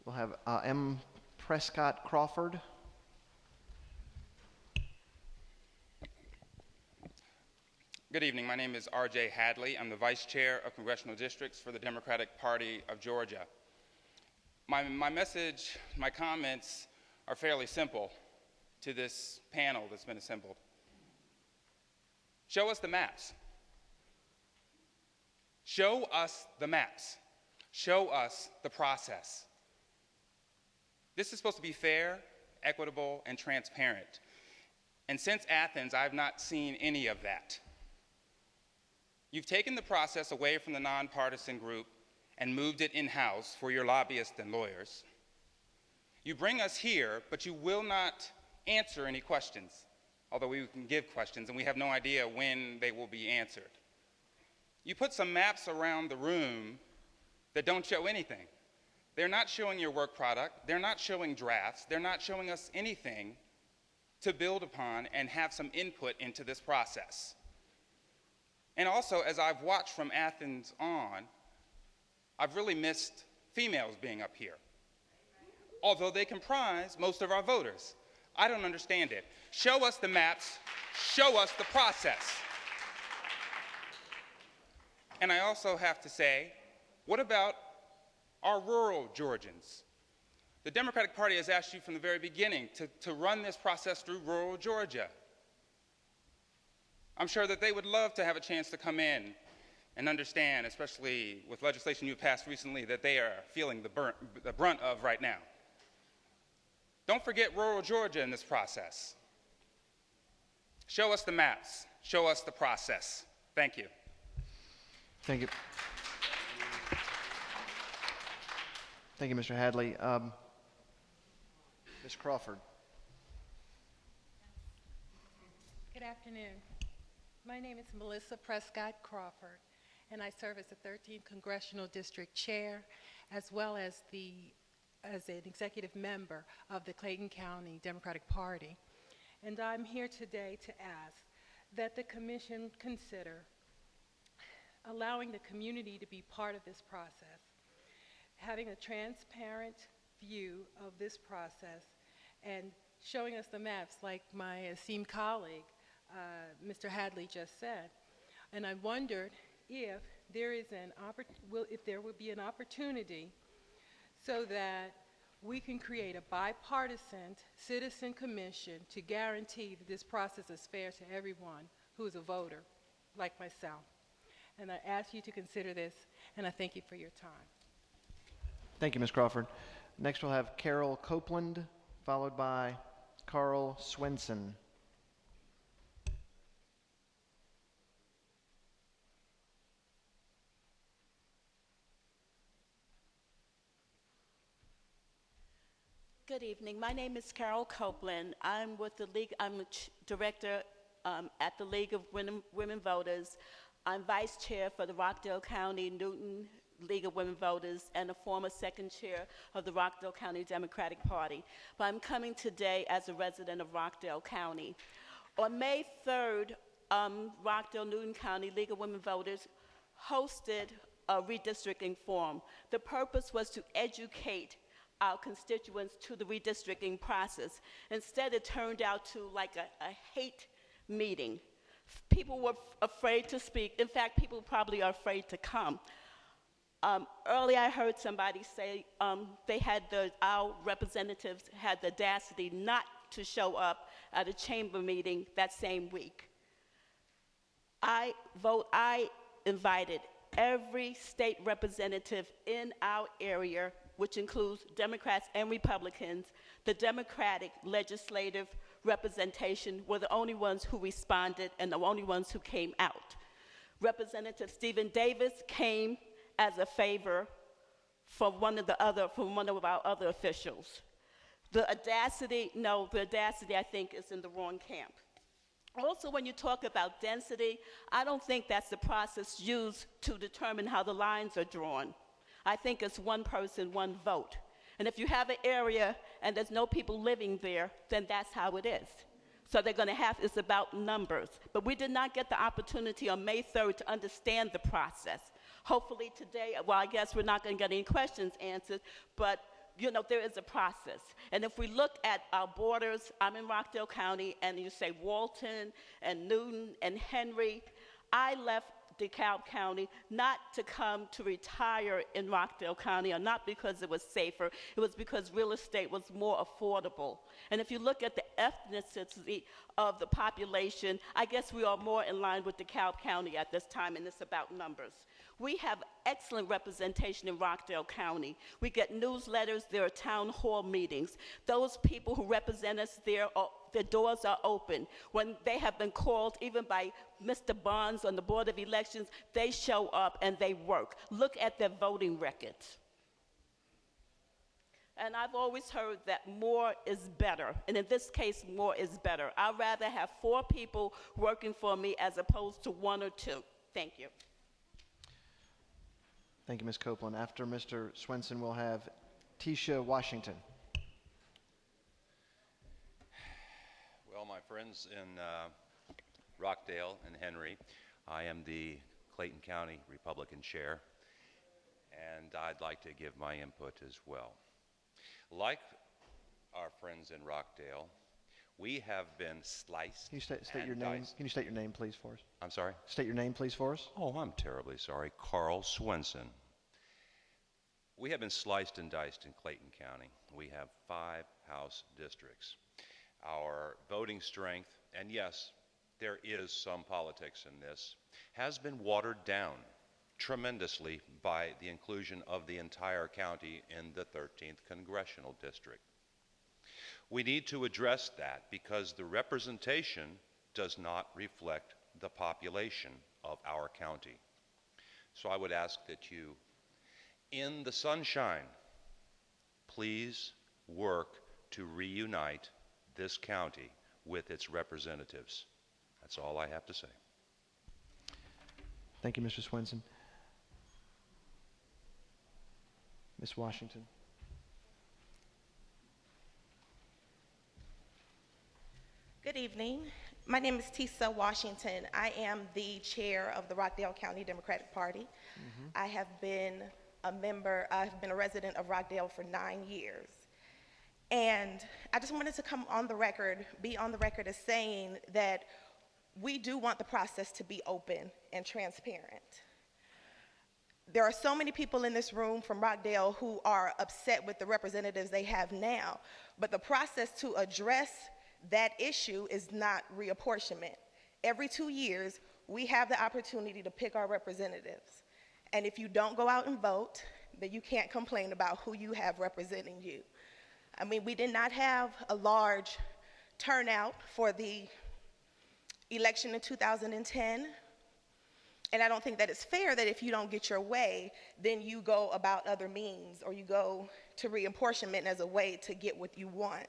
Speaker 14: we'll have M. Prescott Crawford.
Speaker 10: Good evening. My name is R.J. Hadley. I'm the Vice Chair of Congressional Districts for the Democratic Party of Georgia. My message, my comments are fairly simple to this panel that's been assembled. Show us the maps. Show us the maps. Show us the process. This is supposed to be fair, equitable, and transparent. And since Athens, I've not seen any of that. You've taken the process away from the nonpartisan group and moved it in-house for your lobbyists and lawyers. You bring us here, but you will not answer any questions, although we can give questions and we have no idea when they will be answered. You put some maps around the room that don't show anything. They're not showing your work product, they're not showing drafts, they're not showing us anything to build upon and have some input into this process. And also, as I've watched from Athens on, I've really missed females being up here, although they comprise most of our voters. I don't understand it. Show us the maps, show us the process. And I also have to say, what about our rural Georgians? The Democratic Party has asked you from the very beginning to run this process through rural Georgia. I'm sure that they would love to have a chance to come in and understand, especially with legislation you passed recently, that they are feeling the brunt of right now. Don't forget rural Georgia in this process. Show us the maps. Show us the process. Thank you.
Speaker 14: Thank you. Thank you, Mr. Hadley. Ms. Crawford.
Speaker 11: Good afternoon. My name is Melissa Prescott Crawford, and I serve as the 13th Congressional District Chair, as well as an executive member of the Clayton County Democratic Party. And I'm here today to ask that the Commission consider allowing the community to be part of this process, having a transparent view of this process, and showing us the maps like my esteemed colleague, Mr. Hadley, just said. And I wondered if there would be an opportunity so that we can create a bipartisan citizen commission to guarantee that this process is fair to everyone who is a voter, like myself. And I ask you to consider this, and I thank you for your time.
Speaker 14: Thank you, Ms. Crawford. Next we'll have Carol Copeland, followed by Carl Swenson.
Speaker 12: Good evening. My name is Carol Copeland. I'm with the League. I'm a director at the League of Women Voters. I'm vice chair for the Rockdale County Newton League of Women Voters and a former second chair of the Rockdale County Democratic Party. But I'm coming today as a resident of Rockdale County. On May 3rd, Rockdale Newton County League of Women Voters hosted a redistricting forum. The purpose was to educate our constituents to the redistricting process. Instead, it turned out to like a hate meeting. People were afraid to speak. In fact, people probably are afraid to come. Earlier, I heard somebody say our representatives had the audacity not to show up at a chamber meeting that same week. I invited every state representative in our area, which includes Democrats and Republicans. The Democratic legislative representation were the only ones who responded and the only ones who came out. Representative Stephen Davis came as a favor from one of our other officials. The audacity, I think, is in the wrong camp. Also, when you talk about density, I don't think that's the process used to determine how the lines are drawn. I think it's one person, one vote. And if you have an area and there's no people living there, then that's how it is. So they're going to have, it's about numbers. But we did not get the opportunity on May 3rd to understand the process. Hopefully today, well, I guess we're not going to get any questions answered, but there is a process. And if we look at our borders, I'm in Rockdale County, and you say Walton and Newton and Henry, I left DeKalb County, not to come to retire in Rockdale County, or not because it was safer. It was because real estate was more affordable. And if you look at the ethnicity of the population, I guess we are more in line with DeKalb County at this time, and it's about numbers. We have excellent representation in Rockdale County. We get newsletters, there are town hall meetings. Those people who represent us there, their doors are open. When they have been called, even by Mr. Bonds on the Board of Elections, they show up and they work. Look at their voting records. And I've always heard that more is better, and in this case, more is better. I'd rather have 4 people working for me as opposed to 1 or 2. Thank you.
Speaker 14: Thank you, Ms. Copeland. After Mr. Swenson, we'll have Tisha Washington.
Speaker 13: Well, my friends in Rockdale and Henry, I am the Clayton County Republican Chair, and I'd like to give my input as well. Like our friends in Rockdale, we have been sliced.
Speaker 14: Can you state your name?
Speaker 13: diced.
Speaker 14: Can you state your name, please, for us?
Speaker 13: I'm sorry?
Speaker 14: State your name, please, for us.
Speaker 13: Oh, I'm terribly sorry. Carl Swenson. We have been sliced and diced in Clayton County. We have 5 House districts. Our voting strength, and yes, there is some politics in this, has been watered down tremendously by the inclusion of the entire county in the 13th Congressional District. We need to address that because the representation does not reflect the population of our county. So I would ask that you, in the sunshine, please work to reunite this county with its representatives. That's all I have to say.
Speaker 14: Thank you, Mr. Swenson. Ms. Washington.
Speaker 20: Good evening. My name is Tisa Washington. I am the chair of the Rockdale County Democratic Party. I have been a resident of Rockdale for 9 years. And I just wanted to be on the record as saying that we do want the process to be open and transparent. There are so many people in this room from Rockdale who are upset with the representatives they have now, but the process to address that issue is not reapportionment. Every 2 years, we have the opportunity to pick our representatives. And if you don't go out and vote, then you can't complain about who you have representing you. I mean, we did not have a large turnout for the election in 2010. And I don't think that it's fair that if you don't get your way, then you go about other means, or you go to reapportionment as a way to get what you want.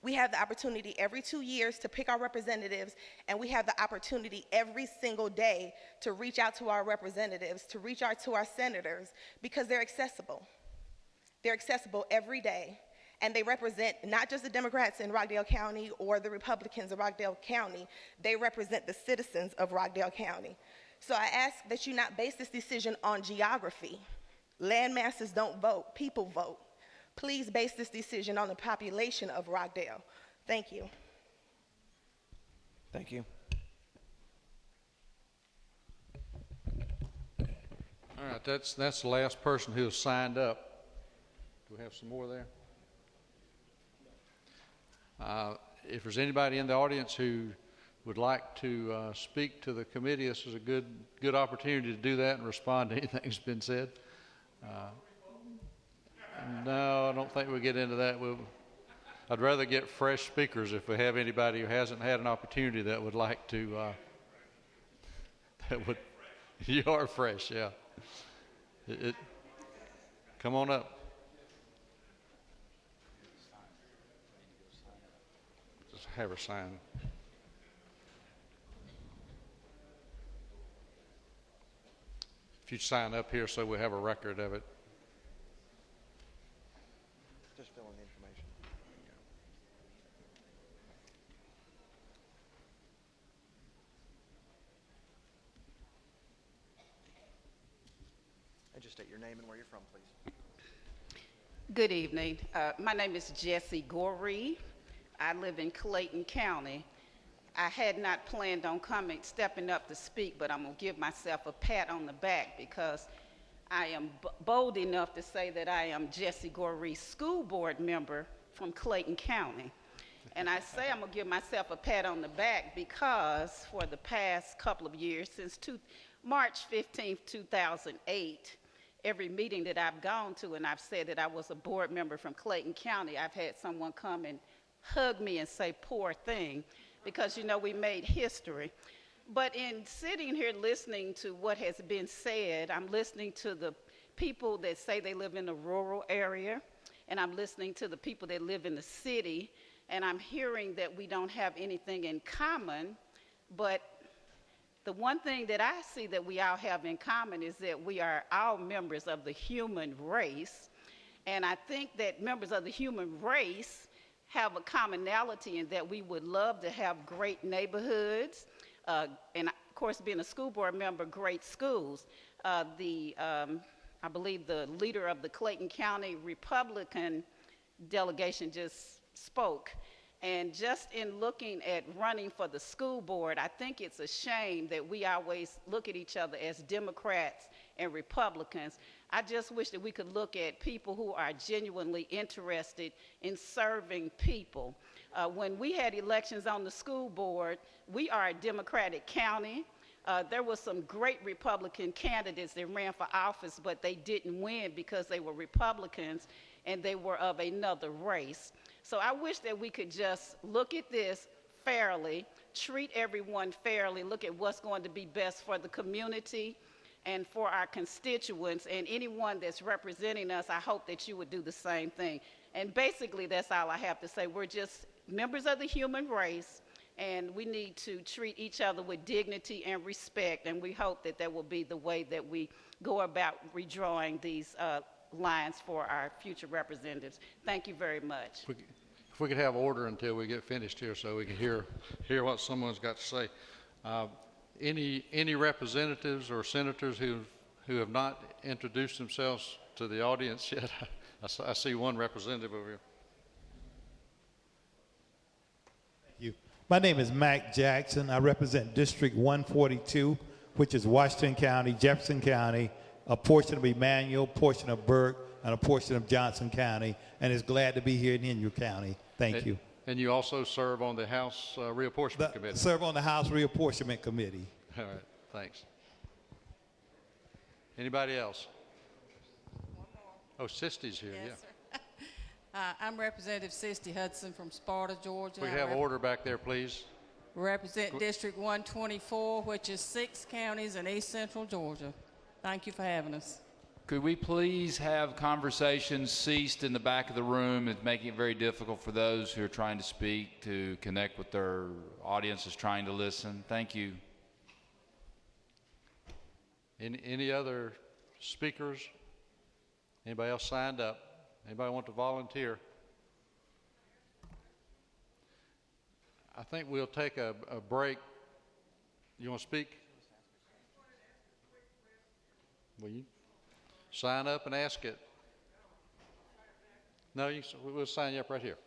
Speaker 20: We have the opportunity every 2 years to pick our representatives, and we have the opportunity every single day to reach out to our representatives, to reach out to our senators, because they're accessible. They're accessible every day. And they represent not just the Democrats in Rockdale County or the Republicans of Rockdale County, they represent the citizens of Rockdale County. So I ask that you not base this decision on geography. Land masses don't vote, people vote. Please base this decision on the population of Rockdale. Thank you.
Speaker 14: Thank you.
Speaker 21: All right, that's the last person who has signed up. Do we have some more there? If there's anybody in the audience who would like to speak to the committee, this is a good opportunity to do that and respond to anything that's been said. No, I don't think we'll get into that. I'd rather get fresh speakers if we have anybody who hasn't had an opportunity that would like to. You are fresh, yeah. Come on up. Just have her sign. If you sign up here so we have a record of it.
Speaker 14: Just fill in the information. And just state your name and where you're from, please.
Speaker 22: Good evening. My name is Jessie Goree. I live in Clayton County. I had not planned on stepping up to speak, but I'm going to give myself a pat on the back because I am bold enough to say that I am Jesse Goree, school board member from Clayton County. And I say I'm going to give myself a pat on the back because for the past couple of years, since March 15, 2008, every meeting that I've gone to and I've said that I was a board member from Clayton County, I've had someone come and hug me and say, poor thing, because, you know, we made history. But in sitting here listening to what has been said, I'm listening to the people that say they live in a rural area, and I'm listening to the people that live in the city, and I'm hearing that we don't have anything in common, but the one thing that I see that we all have in common is that we are all members of the human race, and I think that members of the human race have a commonality in that we would love to have great neighborhoods, and of course, being a school board member, great schools. I believe the leader of the Clayton County Republican delegation just spoke. And just in looking at running for the school board, I think it's a shame that we always look at each other as Democrats and Republicans. I just wish that we could look at people who are genuinely interested in serving people. When we had elections on the school board, we are a Democratic county. There were some great Republican candidates that ran for office, but they didn't win because they were Republicans and they were of another race. So I wish that we could just look at this fairly, treat everyone fairly, look at what's going to be best for the community and for our constituents, and anyone that's representing us, I hope that you would do the same thing. And basically, that's all I have to say. We're just members of the human race, and we need to treat each other with dignity and respect, and we hope that that will be the way that we go about redrawing these lines for our future representatives. Thank you very much.
Speaker 21: If we could have order until we get finished here so we can hear what someone's got to say. Any representatives or senators who have not introduced themselves to the audience yet? I see one representative over here.
Speaker 1: Thank you. My name is Mac Jackson. I represent District 142, which is Washington County, Jefferson County, a portion of Emmanuel, a portion of Burke, and a portion of Johnson County, and is glad to be here in your county. Thank you.
Speaker 21: And you also serve on the House Reapportionment Committee?
Speaker 1: Serve on the House Reapportionment Committee.
Speaker 21: All right, thanks. Anybody else? Oh, Sisty's here,
Speaker 15: yes,
Speaker 21: yeah.
Speaker 15: Sir. I'm Representative Sisty Hudson from Sparta, Georgia.
Speaker 21: We have order back there, please.
Speaker 15: Represent District 124, which is 6 counties in East Central Georgia. Thank you for having us.
Speaker 23: Could we please have conversations ceased in the back of the room? It's making it very difficult for those who are trying to speak to connect with their audiences trying to listen. Thank you.
Speaker 21: Any other speakers? Anybody else signed up? Anybody want to volunteer? I think we'll take a break. You want to speak? Will you sign up and ask it? No, we'll sign you up right here.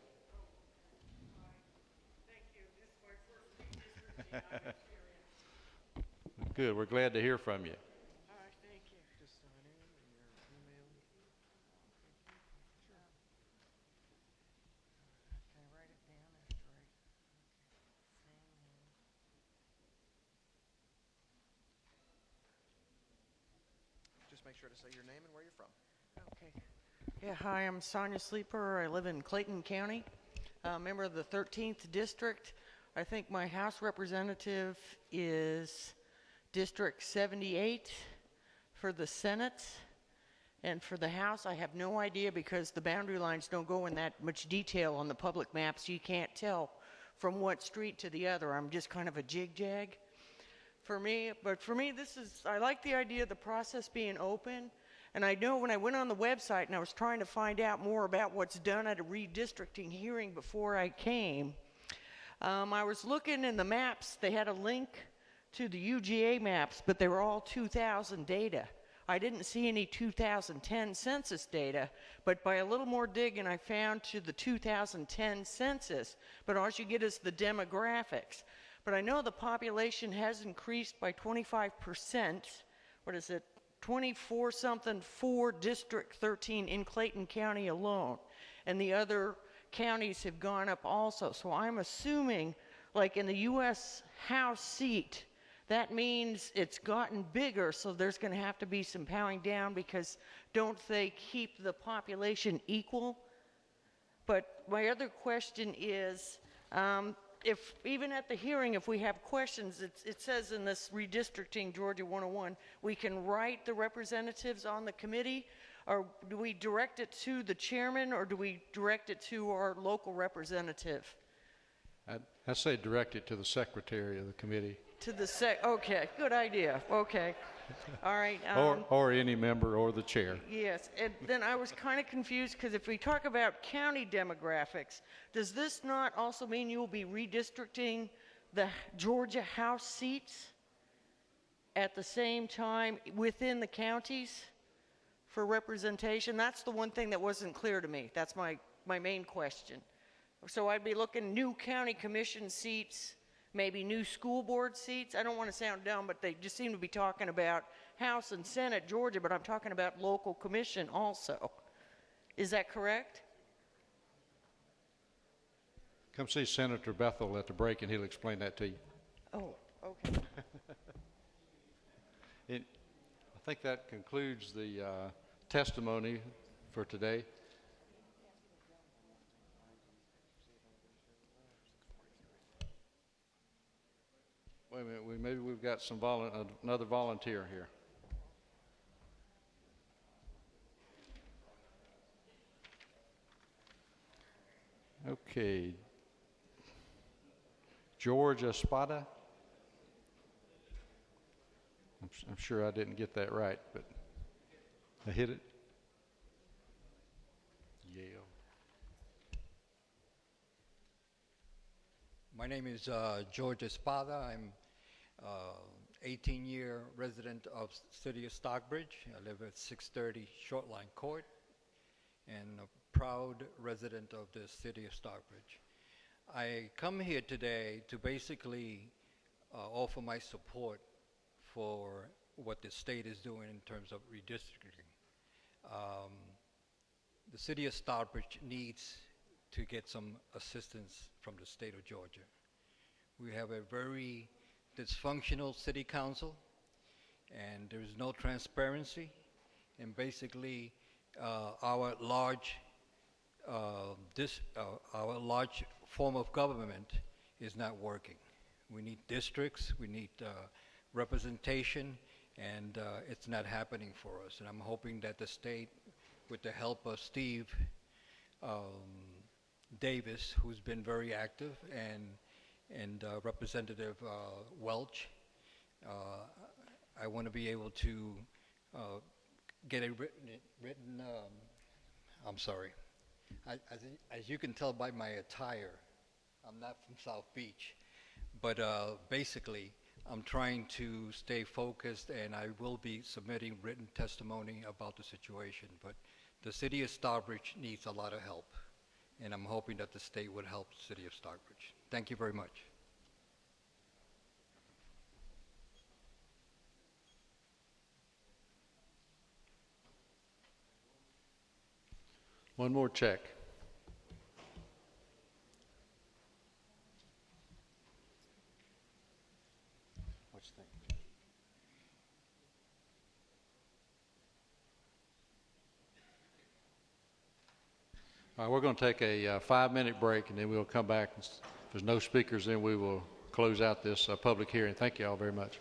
Speaker 21: Good. We're glad to hear from you.
Speaker 15: All right, thank you. Just sign in and your email. Can I write it down after I?
Speaker 14: Just make sure to say your name and where you're from.
Speaker 24: Okay. Yeah, hi, I'm Sonia Sleeper. I live in Clayton County, member of the 13th District. I think my House representative is District 78 for the Senate. And for the House, I have no idea because the boundary lines don't go in that much detail on the public maps. You can't tell from what street to the other. I'm just kind of a jig-jag. For me, I like the idea of the process being open. And I know when I went on the website and I was trying to find out more about what's done at a redistricting hearing before I came, I was looking in the maps. They had a link to the UGA maps, but they were all 2000 data. I didn't see any 2010 census data, but by a little more digging, I found to the 2010 census, but all you get is the demographics. but I know the population has increased by 25%. What is it? 24 something for District 13 in Clayton County alone. And the other counties have gone up also. So I'm assuming, like in the U.S. House seat, that means it's gotten bigger, so there's going to have to be some powering down, because don't they keep the population equal? But my other question is, if even at the hearing, if we have questions, it says in this Redistricting Georgia 101, we can write the representatives on the committee, or do we direct it to the chairman, or do we direct it to our local representative?
Speaker 21: I'd say direct it to the secretary of the committee.
Speaker 24: To the okay, good idea, okay. All right.
Speaker 21: Or any member or the chair.
Speaker 24: Yes, and then I was kind of confused, because if we talk about county demographics, does this not also mean you will be redistricting the Georgia House seats at the same time within the counties for representation? That's the one thing that wasn't clear to me. That's my main question. So I'd be looking new county commission seats, maybe new school board seats. I don't want to sound dumb, but they just seem to be talking about House and Senate, Georgia, but I'm talking about local commission also. Is that correct?
Speaker 21: Come see Senator Bethel at the break, and he'll explain that to you.
Speaker 24: Oh, okay.
Speaker 21: I think that concludes the testimony for today. Wait a minute, maybe we've got some another volunteer here. Okay. George Espada. I'm sure I didn't get that right, but I hit it. Yale.
Speaker 16: My name is George Espada. I'm 18-year resident of City of Stockbridge. I live at 630 Shortline Court, and a proud resident of the City of Stockbridge. I come here today to basically offer my support for what the state is doing in terms of redistricting. The City of Stockbridge needs to get some assistance from the state of Georgia. We have a very dysfunctional city council, and there is no transparency, and basically our large form of government is not working. We need districts, we need representation, and it's not happening for us. And I'm hoping that the state, with the help of Steve Davis, who's been very active, and Representative Welch, I want to be able to get a written I'm sorry. As you can tell by my attire, I'm not from South Beach, but basically I'm trying to stay focused, and I will be submitting written testimony about the situation. But the City of Stockbridge needs a lot of help, and I'm hoping that the state would help the City of Stockbridge. Thank you very much.
Speaker 21: One more check. What's that? All right, we're going to take a 5-minute break, and then we'll come back. If there's no speakers, then we will close out this public hearing. Thank you all very much.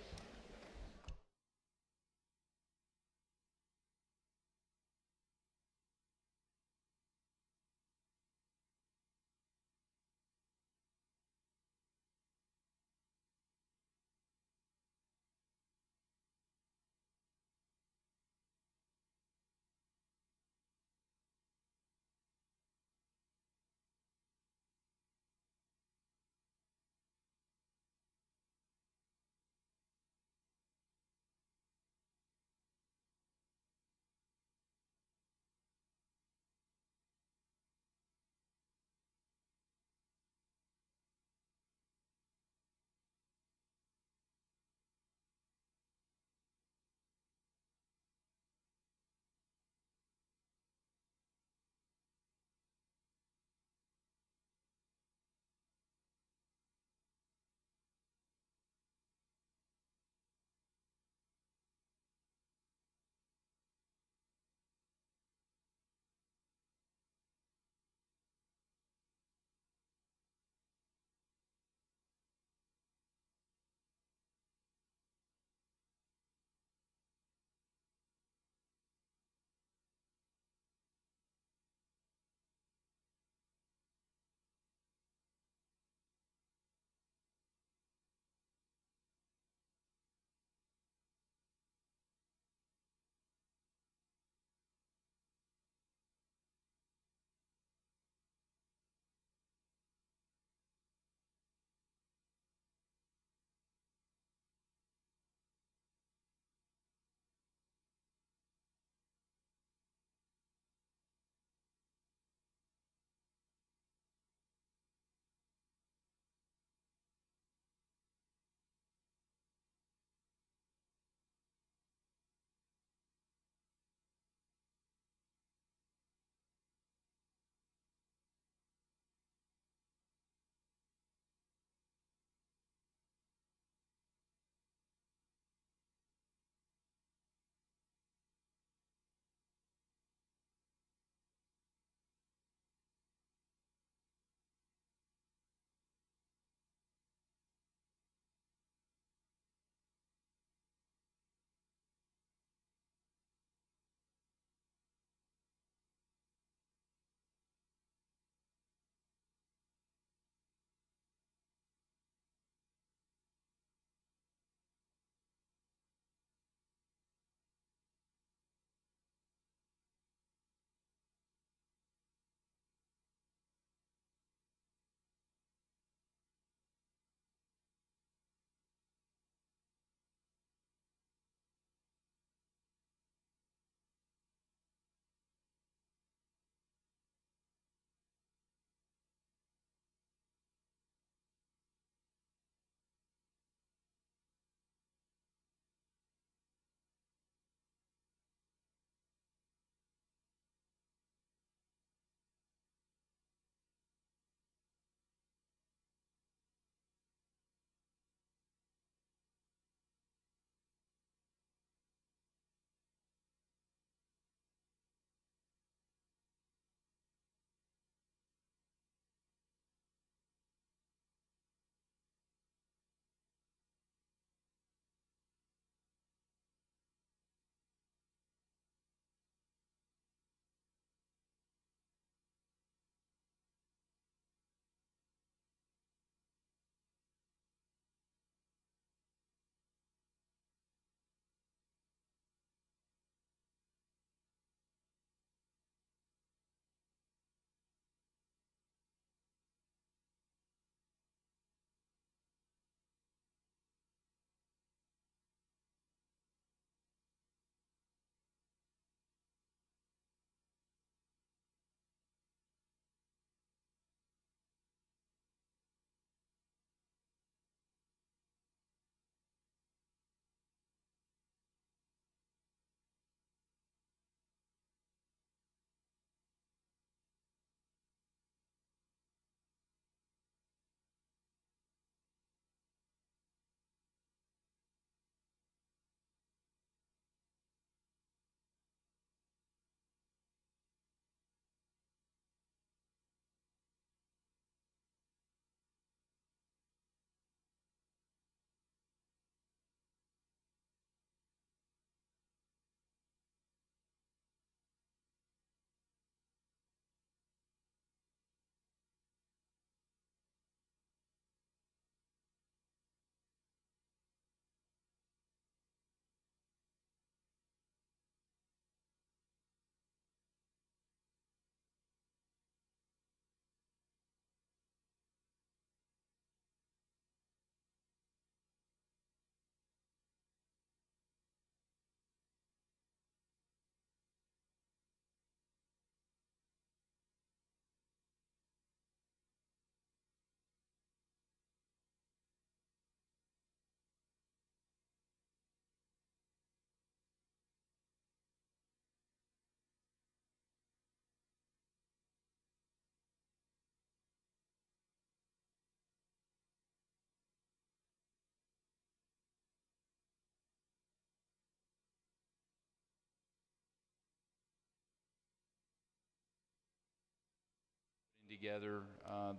Speaker 23: together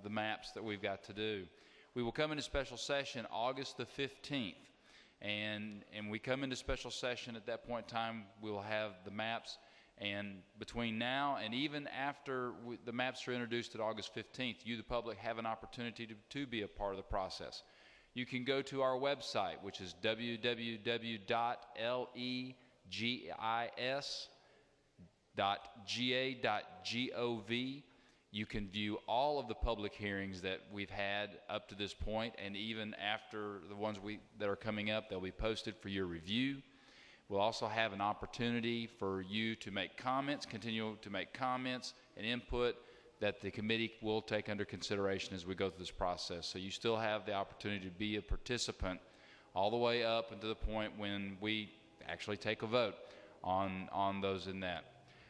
Speaker 23: the maps that we've got to do. We will come into special session August the 15th. And we come into special session at that point in time, we'll have the maps. And between now and even after the maps are introduced at August 15th, you, the public, have an opportunity to be a part of the process. You can go to our website, which is www.legis.ga.gov. You can view all of the public hearings that we've had up to this point, and even after the ones that are coming up, they'll be posted for your review. We'll also have an opportunity for you to make comments, continue to make comments and input that the committee will take under consideration as we go through this process. So you still have the opportunity to be a participant all the way up until the point when we actually take a vote on those in that.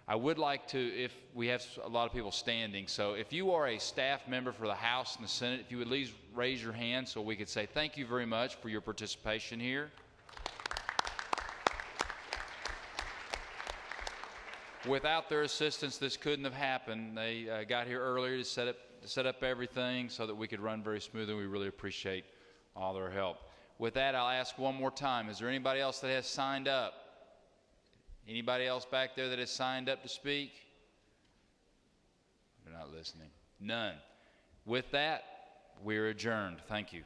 Speaker 23: I would like to, if we have a lot of people standing, so if you are a staff member for the House and the Senate, if you would please raise your hand so we could say thank you very much for your participation here. Without their assistance, this couldn't have happened. They got here earlier to set up everything so that we could run very smoothly. We really appreciate all their help. With that, I'll ask one more time, is there anybody else that has signed up? Anybody else back there that has signed up to speak? They're not listening. None. With that, we're adjourned. Thank you.